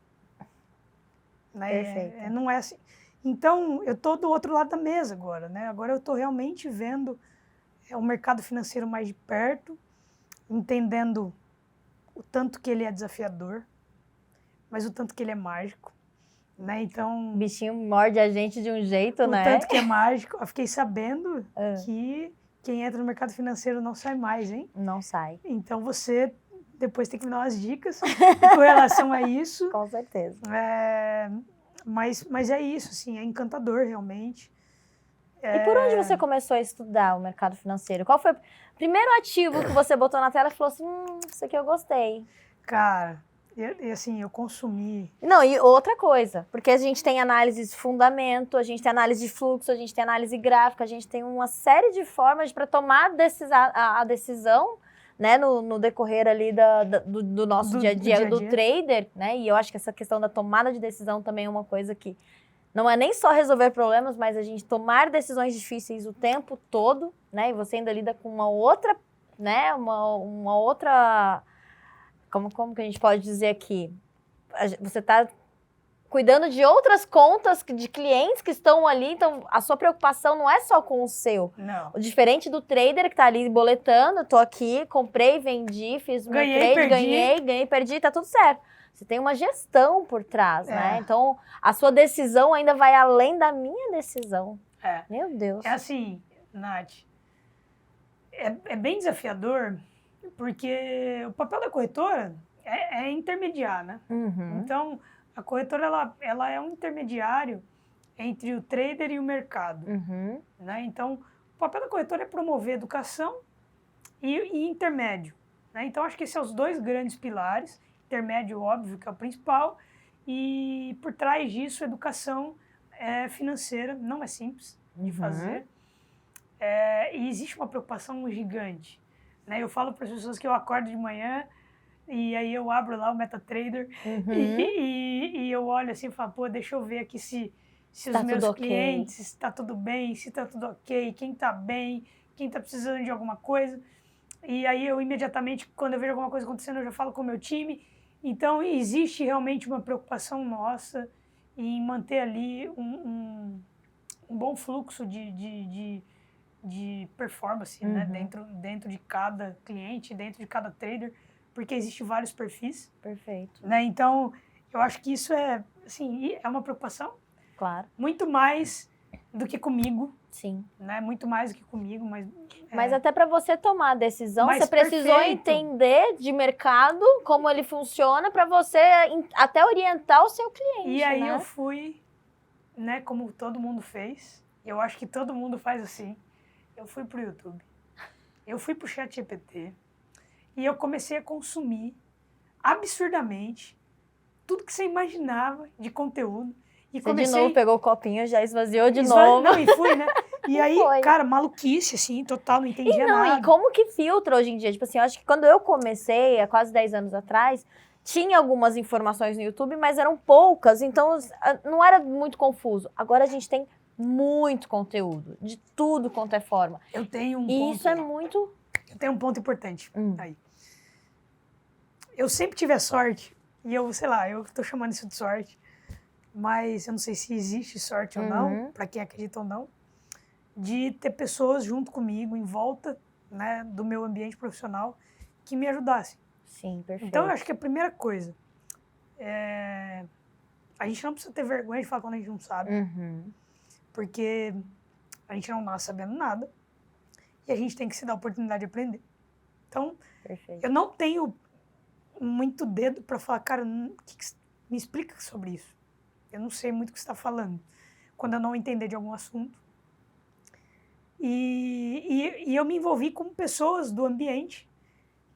Né? Perfeito. Não é assim. Então, eu estou do outro lado da mesa agora, né? Agora eu estou realmente vendo o mercado financeiro mais de perto, entendendo o tanto que ele é desafiador, mas o tanto que ele é mágico, né? Então... O bichinho morde a gente de um jeito, né? O tanto que é mágico. Eu fiquei sabendo que quem entra no mercado financeiro não sai mais, hein? Não sai. Então, você depois tem que me dar umas dicas com relação a isso. Com certeza. Mas é isso, assim, é encantador, realmente. E por onde você começou a estudar o mercado financeiro? Qual foi o primeiro ativo que você botou na tela e falou assim, isso aqui eu gostei? Cara, assim, eu consumi... Não, e outra coisa, porque a gente tem análise de fundamento, a gente tem análise de fluxo, a gente tem análise gráfica, a gente tem uma série de formas para tomar a decisão, né, no decorrer ali do nosso dia a dia, do trader, né? E eu acho que essa questão da tomada de decisão também é uma coisa que não é nem só resolver problemas, mas a gente tomar decisões difíceis o tempo todo, né? E você ainda lida com uma outra, né? Uma outra... Como que a gente pode dizer aqui? Você está cuidando de outras contas de clientes que estão ali, então a sua preocupação não é só com o seu. Não. Diferente do trader que está ali boletando, tô aqui, comprei, vendi, fiz meu trade, ganhei, perdi, tá tudo certo. Você tem uma gestão por trás, né? Então, a sua decisão ainda vai além da minha decisão. Meu Deus. É assim, Nath, é bem desafiador, porque o papel da corretora é intermediar, né? Então, a corretora, ela é um intermediário entre o trader e o mercado. Né? Então, o papel da corretora é promover educação e intermédio. Né? Então, acho que esses são os dois grandes pilares. Intermédio, óbvio, que é o principal. E, por trás disso, educação financeira. Não é simples de fazer. E existe uma preocupação gigante. Né? Eu falo para as pessoas que eu acordo de manhã e aí eu abro lá o MetaTrader e eu olho assim e falo, pô, deixa eu ver aqui se os meus clientes, está tudo bem, se está tudo ok, quem está bem, quem está precisando de alguma coisa. E aí eu imediatamente, quando eu vejo alguma coisa acontecendo, eu já falo com o meu time. Então, existe realmente uma preocupação nossa em manter ali um bom fluxo de performance, né? dentro de cada cliente, dentro de cada trader, porque existem vários perfis, Perfeito. né? Então, eu acho que isso é, assim, é uma preocupação Claro. muito mais do que comigo, Sim. né? Muito mais do que comigo, Mas até para você tomar a decisão, Mas você precisou perfeito. entender de mercado, como ele funciona, para você até orientar o seu cliente, E aí né? eu fui, né, como todo mundo fez, eu acho que todo mundo faz assim, eu fui pro YouTube, eu fui pro ChatGPT e eu comecei a consumir absurdamente tudo que você imaginava de conteúdo. E Você de novo pegou o copinho, já esvaziou de novo. Não, e fui, né? E aí, Foi. cara, maluquice, assim, total, não entendia nada. E como que filtra hoje em dia? Tipo assim, eu acho que quando eu comecei, há quase 10 anos atrás, tinha algumas informações no YouTube, mas eram poucas, então não era muito confuso. Agora a gente tem muito conteúdo, de tudo quanto é forma. Eu tenho um E ponto. isso é muito... Eu tenho um ponto importante aí. Eu sempre tive a sorte, e eu, sei lá, eu tô chamando isso de sorte, mas eu não sei se existe sorte ou não, para quem acredita ou não, de ter pessoas junto comigo, em volta, né, do meu ambiente profissional, que me ajudassem. Sim, perfeito. Então, eu acho que a primeira coisa, a gente não precisa ter vergonha de falar quando a gente não sabe, porque a gente não nasce sabendo nada, e a gente tem que se dar a oportunidade de aprender. Então, Perfeito. eu não tenho muito dedo para falar, cara, me explica sobre isso. Eu não sei muito o que você está falando. Quando eu não entender de algum assunto. E eu me envolvi com pessoas do ambiente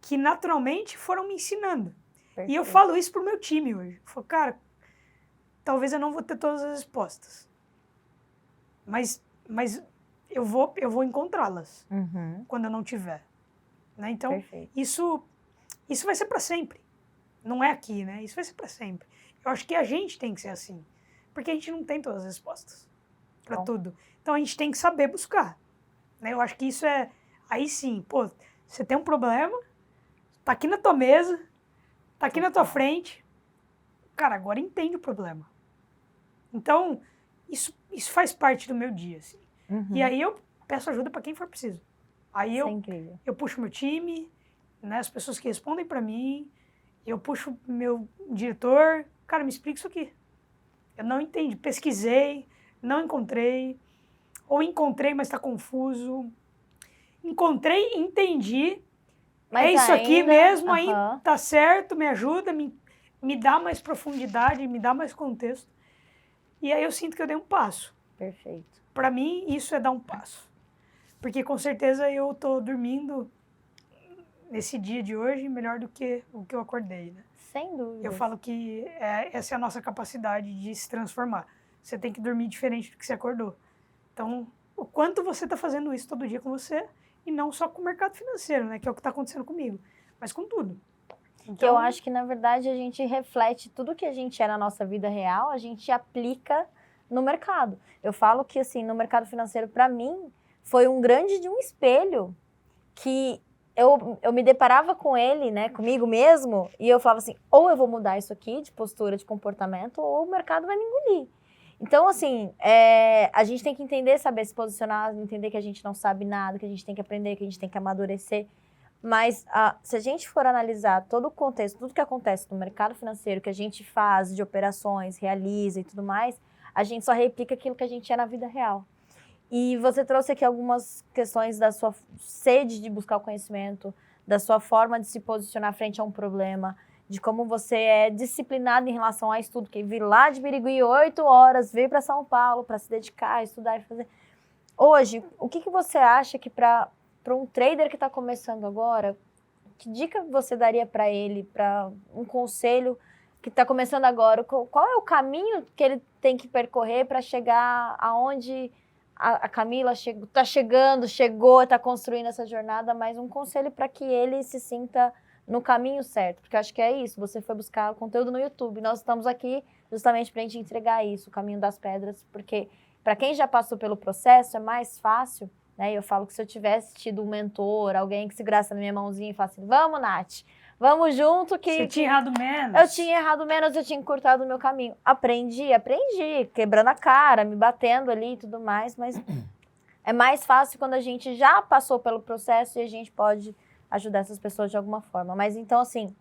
que naturalmente foram me ensinando. Perfeito. E eu falo isso pro meu time hoje. Eu falo, cara, talvez eu não vou ter todas as respostas. Mas eu vou encontrá-las quando eu não tiver. Né? Então, Perfeito. isso vai ser para sempre. Não é aqui, né? Isso vai ser para sempre. Eu acho que a gente tem que ser assim. Porque a gente não tem todas as respostas para tudo. Então, a gente tem que saber buscar. Né? Eu acho que isso é... Aí sim, pô, você tem um problema, tá aqui na tua mesa, tá aqui na tua frente. Cara, agora entende o problema. Então, isso faz parte do meu dia, assim. E aí eu peço ajuda para quem for preciso. Aí eu puxo meu time, né, as pessoas que respondem para mim, eu puxo meu diretor, cara, me explica isso aqui. Eu não entendi, pesquisei, não encontrei, ou encontrei, mas está confuso. Encontrei, entendi, Mas é isso aqui mesmo, aí tá certo, me ajuda, me dá mais profundidade, me dá mais contexto. E aí eu sinto que eu dei um passo. Perfeito. Para mim, isso é dar um passo. Porque com certeza eu tô dormindo nesse dia de hoje melhor do que o que eu acordei, né? Sem dúvida. Eu falo que essa é a nossa capacidade de se transformar. Você tem que dormir diferente do que você acordou. Então, o quanto você está fazendo isso todo dia com você, e não só com o mercado financeiro, né? Que é o que está acontecendo comigo, mas com tudo. Então, eu acho que, na verdade, a gente reflete tudo que a gente é na nossa vida real, a gente aplica no mercado. Eu falo que, assim, no mercado financeiro, para mim, foi um grande de um espelho que eu me deparava com ele, né, comigo mesmo, e eu falava assim, ou eu vou mudar isso aqui de postura, de comportamento, ou o mercado vai me engolir. Então, assim, a gente tem que entender, saber se posicionar, entender que a gente não sabe nada, que a gente tem que aprender, que a gente tem que amadurecer. Mas se a gente for analisar todo o contexto, tudo que acontece no mercado financeiro, que a gente faz de operações, realiza e tudo mais, a gente só replica aquilo que a gente é na vida real. E você trouxe aqui algumas questões da sua sede de buscar o conhecimento, da sua forma de se posicionar frente a um problema, de como você é disciplinado em relação a estudo, que vir lá de Birigui 8 horas, vir para São Paulo para se dedicar, estudar e fazer. Hoje, o que você acha que para um trader que está começando agora, que dica você daria para ele, para um conselho que está começando agora? Qual é o caminho que ele tem que percorrer para chegar aonde a Camila chegou, está construindo essa jornada, mas um conselho para que ele se sinta no caminho certo, porque eu acho que é isso, você foi buscar conteúdo no YouTube, nós estamos aqui justamente para a gente entregar isso, o caminho das pedras, porque para quem já passou pelo processo é mais fácil, né? Eu falo que se eu tivesse tido um mentor, alguém que segurasse na minha mãozinha e falasse, vamos, Nath, vamos junto que... Você tinha errado menos. Eu tinha errado menos, eu tinha encurtado o meu caminho. Aprendi, quebrando a cara, me batendo ali e tudo mais, mas é mais fácil quando a gente já passou pelo processo e a gente pode ajudar essas pessoas de alguma forma. Mas então, assim,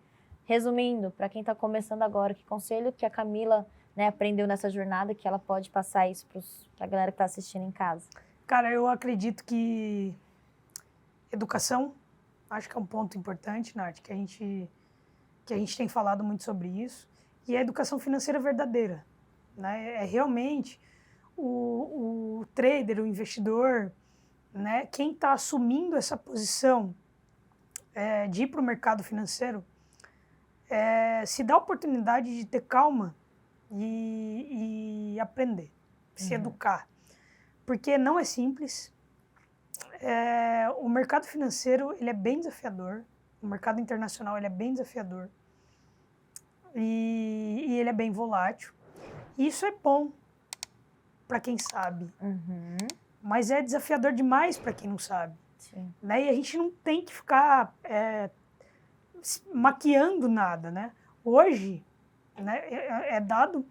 resumindo, para quem está começando agora, que conselho que a Camila, né, aprendeu nessa jornada que ela pode passar isso para a galera que está assistindo em casa? Cara, eu acredito que educação, acho que é um ponto importante, Nath, que a gente tem falado muito sobre isso, e a educação financeira verdadeira, né? É realmente o trader, o investidor, né? Quem está assumindo essa posição de ir para o mercado financeiro, se dá a oportunidade de ter calma e aprender, se educar. Porque não é simples. O mercado financeiro ele é bem desafiador. O mercado internacional ele é bem desafiador. E ele é bem volátil. E isso é bom para quem sabe. Mas é desafiador demais para quem não sabe. Sim. Né? E a gente não tem que ficar maquiando nada, né? Hoje, né, é dado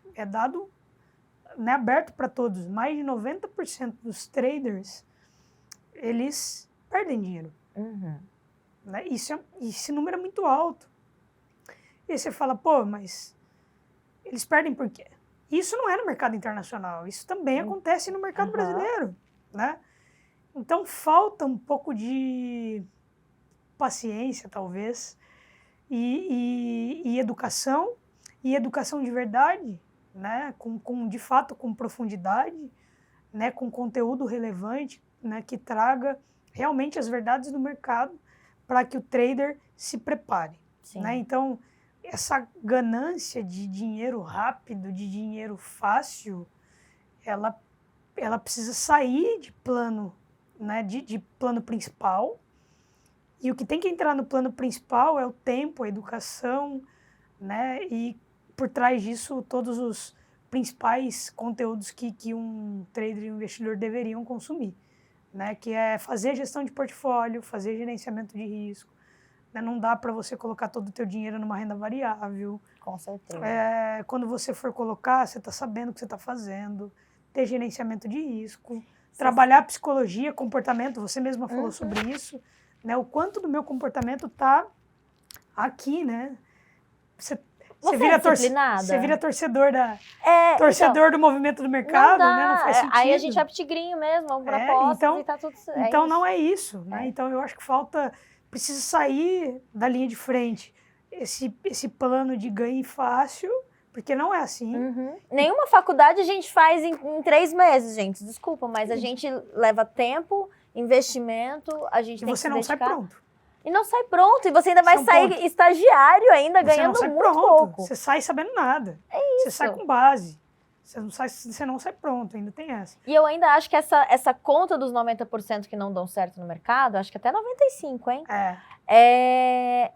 né, aberto para todos. Mais de 90% dos traders, eles perdem dinheiro. Né? Esse número é muito alto. E aí você fala, pô, mas eles perdem por quê? Isso não é no mercado internacional, isso também acontece no mercado brasileiro, né? Então falta um pouco de paciência, talvez, e educação de verdade, né? De fato com profundidade, né? Com conteúdo relevante, né? Que traga realmente as verdades do mercado para que o trader se prepare. Né? Então, essa ganância de dinheiro rápido, de dinheiro fácil, ela precisa sair de plano, né? de plano principal. E o que tem que entrar no plano principal é o tempo, a educação, né? E por trás disso, todos os principais conteúdos que um trader e um investidor deveriam consumir, né? Que é fazer gestão de portfólio, fazer gerenciamento de risco. Né? Não dá para você colocar todo o teu dinheiro numa renda variável. Com certeza. Quando você for colocar, você está sabendo o que você está fazendo, ter gerenciamento de risco, trabalhar psicologia, comportamento, você mesma falou sobre isso, né? O quanto do meu comportamento está aqui, né? Você vira torcedor torcedor do movimento do mercado, né? Não faz sentido. Aí a gente é tigrinho mesmo, vamos para apostas e tá tudo certo. Então não é isso, né? Então eu acho que precisa sair da linha de frente esse plano de ganho fácil, porque não é assim. Nenhuma faculdade a gente faz em 3 meses, gente. Desculpa, mas a gente leva tempo, investimento, a gente tem que se dedicar. E você não sai pronto. E não sai pronto, e você ainda vai sair estagiário ainda, ganhando muito pouco. Você sai sabendo nada. É isso. Você sai com base. Você não sai pronto, ainda tem essa. E eu ainda acho que essa conta dos 90% que não dão certo no mercado, acho que até 95%, hein?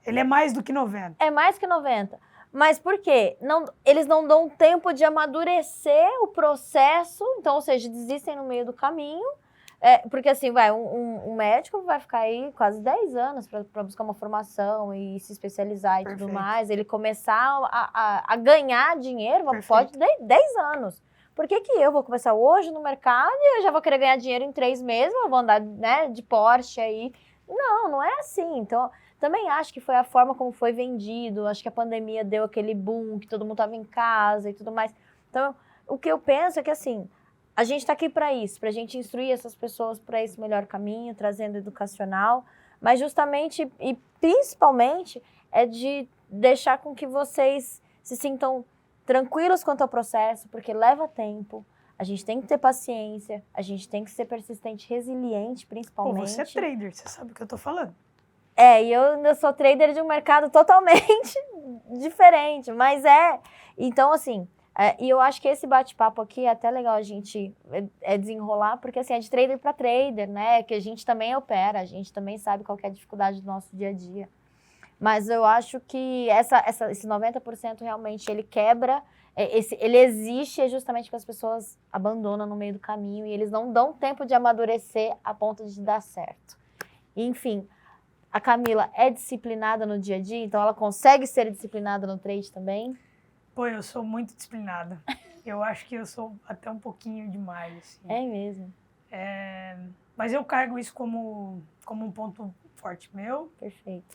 Ele é mais do que 90%. É mais que 90%. Mas por quê? Eles não dão tempo de amadurecer o processo, então, ou seja, desistem no meio do caminho. Porque assim, um médico vai ficar aí quase 10 anos para buscar uma formação e se especializar e tudo mais. Ele começar a ganhar dinheiro, pode 10 anos. Por que eu vou começar hoje no mercado e eu já vou querer ganhar dinheiro em 3 meses, eu vou andar, né, de Porsche aí? Não é assim. Então, também acho que foi a forma como foi vendido. Acho que a pandemia deu aquele boom, que todo mundo estava em casa e tudo mais. Então, o que eu penso é que assim, a gente está aqui para isso, para a gente instruir essas pessoas para esse melhor caminho, trazendo educacional, mas justamente e principalmente é de deixar com que vocês se sintam tranquilos quanto ao processo, porque leva tempo, a gente tem que ter paciência, a gente tem que ser persistente, resiliente principalmente. Pô, você é trader, você sabe o que eu tô falando. E eu sou trader de um mercado totalmente diferente, mas então assim... e eu acho que esse bate-papo aqui é até legal a gente desenrolar, porque assim, é de trader para trader, né? Que a gente também opera, a gente também sabe qual que é a dificuldade do nosso dia a dia. Mas eu acho que esse 90% realmente ele quebra, ele existe justamente porque as pessoas abandonam no meio do caminho e eles não dão tempo de amadurecer a ponto de dar certo. E, enfim, a Camila é disciplinada no dia a dia, então ela consegue ser disciplinada no trade também? Pô, eu sou muito disciplinada. Eu acho que eu sou até um pouquinho demais. Assim. É mesmo? Mas eu cargo isso como um ponto forte meu. Perfeito.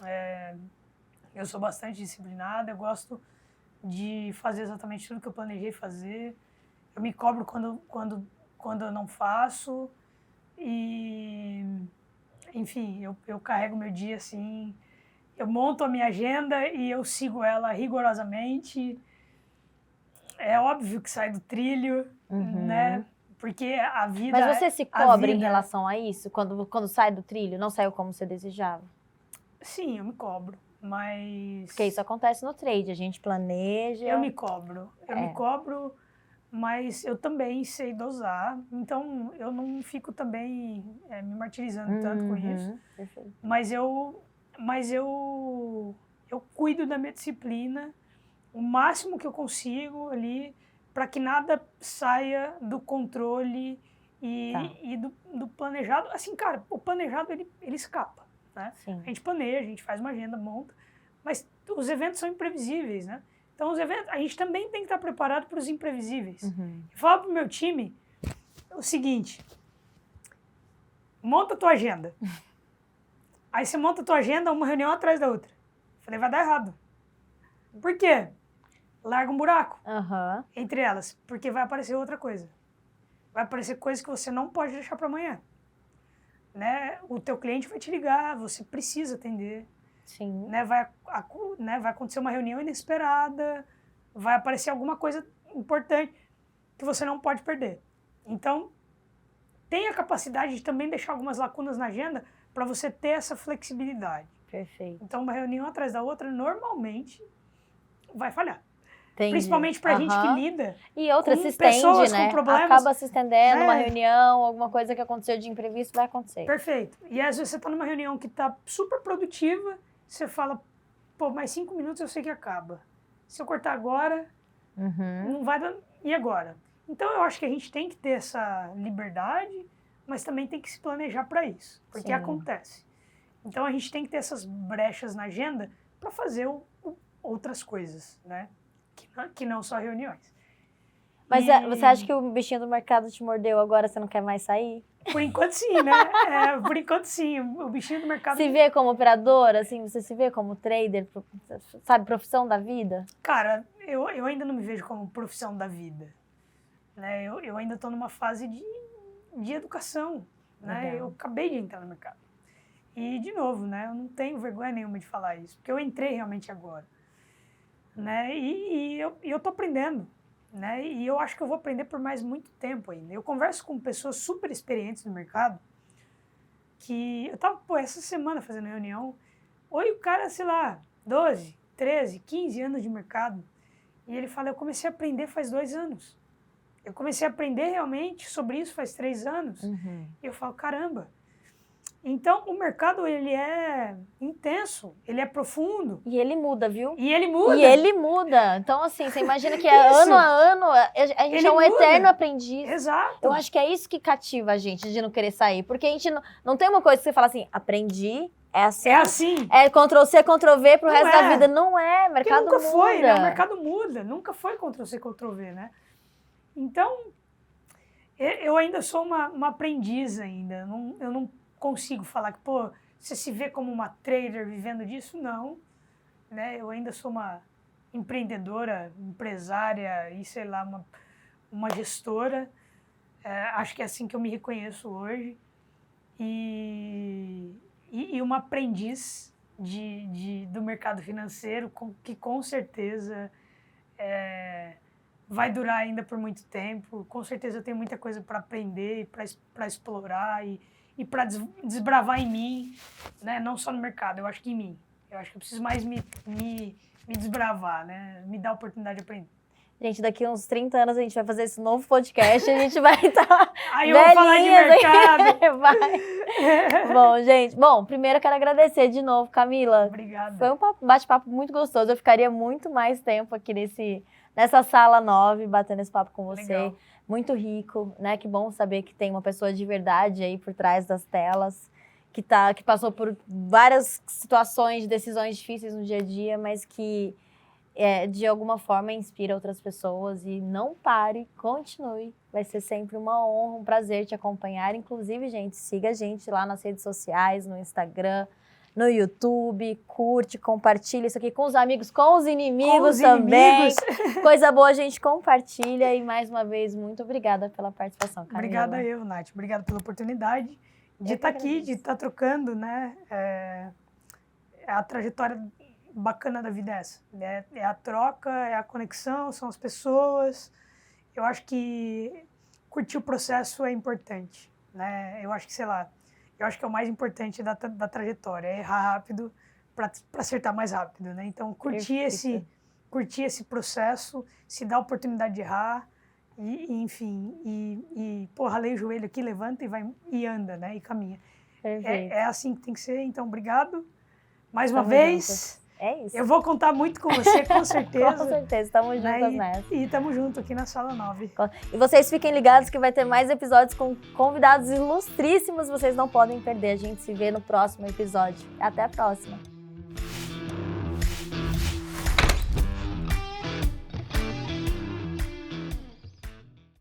Eu sou bastante disciplinada, eu gosto de fazer exatamente tudo que eu planejei fazer. Eu me cobro quando eu não faço. E, enfim, eu carrego meu dia assim, eu monto a minha agenda e eu sigo ela rigorosamente. É óbvio que sai do trilho, né? Porque a vida... Mas você se cobra em relação a isso? Quando sai do trilho, não saiu como você desejava? Sim, eu me cobro, mas... Porque isso acontece no trade, a gente planeja... Eu me cobro, mas eu também sei dosar. Então, eu não fico também me martirizando tanto com isso. Perfeito. Mas eu cuido da minha disciplina o máximo que eu consigo ali, para que nada saia do controle e do planejado. Assim, cara, o planejado, ele escapa, né? Sim. A gente planeja, a gente faz uma agenda, monta, mas os eventos são imprevisíveis, né? Então, os eventos, a gente também tem que estar preparado para os imprevisíveis. Eu falo pro meu time o seguinte: monta a tua agenda. Aí você monta a tua agenda, uma reunião atrás da outra. Falei, vai dar errado. Por quê? Larga um buraco entre elas, porque vai aparecer outra coisa. Vai aparecer coisas que você não pode deixar para amanhã. Né? O teu cliente vai te ligar, você precisa atender. Sim. Né? Vai acontecer uma reunião inesperada, vai aparecer alguma coisa importante que você não pode perder. Então, tenha a capacidade de também deixar algumas lacunas na agenda para você ter essa flexibilidade. Perfeito. Então, uma reunião atrás da outra, normalmente, vai falhar. Entendi. Principalmente pra gente que lida e outra com se estende, pessoas né? com problemas. Acaba se estendendo, uma reunião, alguma coisa que aconteceu de imprevisto vai acontecer. Perfeito. E às vezes você tá numa reunião que tá super produtiva, você fala, pô, mais 5 minutos eu sei que acaba. Se eu cortar agora, não vai dar... E agora? Então eu acho que a gente tem que ter essa liberdade, mas também tem que se planejar para isso, porque acontece. Então a gente tem que ter essas brechas na agenda para fazer outras coisas, né? Que não só reuniões. Mas você acha que o bichinho do mercado te mordeu, agora você não quer mais sair? Por enquanto sim, né? Por enquanto sim, o bichinho do mercado... Se vê como operadora, assim, você se vê como trader, sabe, profissão da vida? Cara, eu ainda não me vejo como profissão da vida. Né? Eu ainda estou numa fase de educação, né? Eu acabei de entrar no mercado. E, de novo, né? Eu não tenho vergonha nenhuma de falar isso, porque eu entrei realmente agora. Né? E eu tô aprendendo, né? E eu acho que eu vou aprender por mais muito tempo ainda. Eu converso com pessoas super experientes no mercado, que eu tava, essa semana fazendo reunião, o cara, sei lá, 12, 13, 15 anos de mercado, e ele fala, eu comecei a aprender faz 2 anos. Eu comecei a aprender realmente sobre isso faz 3 anos. E eu falo, caramba. Então, o mercado, ele é intenso, ele é profundo. E ele muda, viu? E ele muda. Então, assim, você imagina que ano a ano, a gente é um eterno aprendiz. Exato. Eu acho que é isso que cativa a gente, de não querer sair. Porque a gente não tem uma coisa que você fala assim, aprendi, é assim. É assim. É Ctrl-C, Ctrl-V pro resto da vida. Não é, o mercado nunca muda. Foi, né? O mercado muda, nunca foi Ctrl-C, Ctrl-V, né? Então, eu ainda sou uma aprendiz ainda. Eu não consigo falar que, pô, você se vê como uma trader vivendo disso? Não. Né? Eu ainda sou uma empreendedora, empresária e, sei lá, uma gestora. Acho que é assim que eu me reconheço hoje. E uma aprendiz do mercado financeiro que, com certeza, vai durar ainda por muito tempo. Com certeza eu tenho muita coisa para aprender, para explorar e para desbravar em mim, né? Não só no mercado, eu acho que em mim. Eu acho que eu preciso mais me desbravar, né? Me dar a oportunidade de aprender. Gente, daqui uns 30 anos a gente vai fazer esse novo podcast e a gente vai estar aí eu vou falar de mercado. Vai. Bom, gente. Primeiro eu quero agradecer de novo, Camila. Obrigada. Foi um bate-papo muito gostoso. Eu ficaria muito mais tempo aqui nessa sala 9, batendo esse papo com você. Legal. Muito rico, né? Que bom saber que tem uma pessoa de verdade aí por trás das telas, que passou por várias situações, decisões difíceis no dia a dia, mas que de alguma forma inspira outras pessoas. E não pare, continue. Vai ser sempre uma honra, um prazer te acompanhar. Inclusive, gente, siga a gente lá nas redes sociais, no Instagram, no YouTube, curte, compartilha isso aqui com os amigos, com os inimigos também. Coisa boa a gente compartilha e mais uma vez, muito obrigada pela participação, Camila. Obrigada eu, Nath. Obrigado pela oportunidade de estar aqui, de estar trocando, né? A trajetória bacana da vida é essa. É a troca, é a conexão, são as pessoas. Eu acho que curtir o processo é importante, né? Eu acho que, sei lá, eu acho que é o mais importante da trajetória, é errar rápido para acertar mais rápido, né? Então, curtir esse processo, se dar a oportunidade de errar, enfim, ralei o joelho aqui, levanta e anda, né? E caminha. É assim que tem que ser, então, obrigado. Mais uma vez. É isso. Eu vou contar muito com você, com certeza. Com certeza, estamos juntas nessa. E estamos juntos aqui na Sala 9. E vocês fiquem ligados que vai ter mais episódios com convidados ilustríssimos, vocês não podem perder. A gente se vê no próximo episódio. Até a próxima.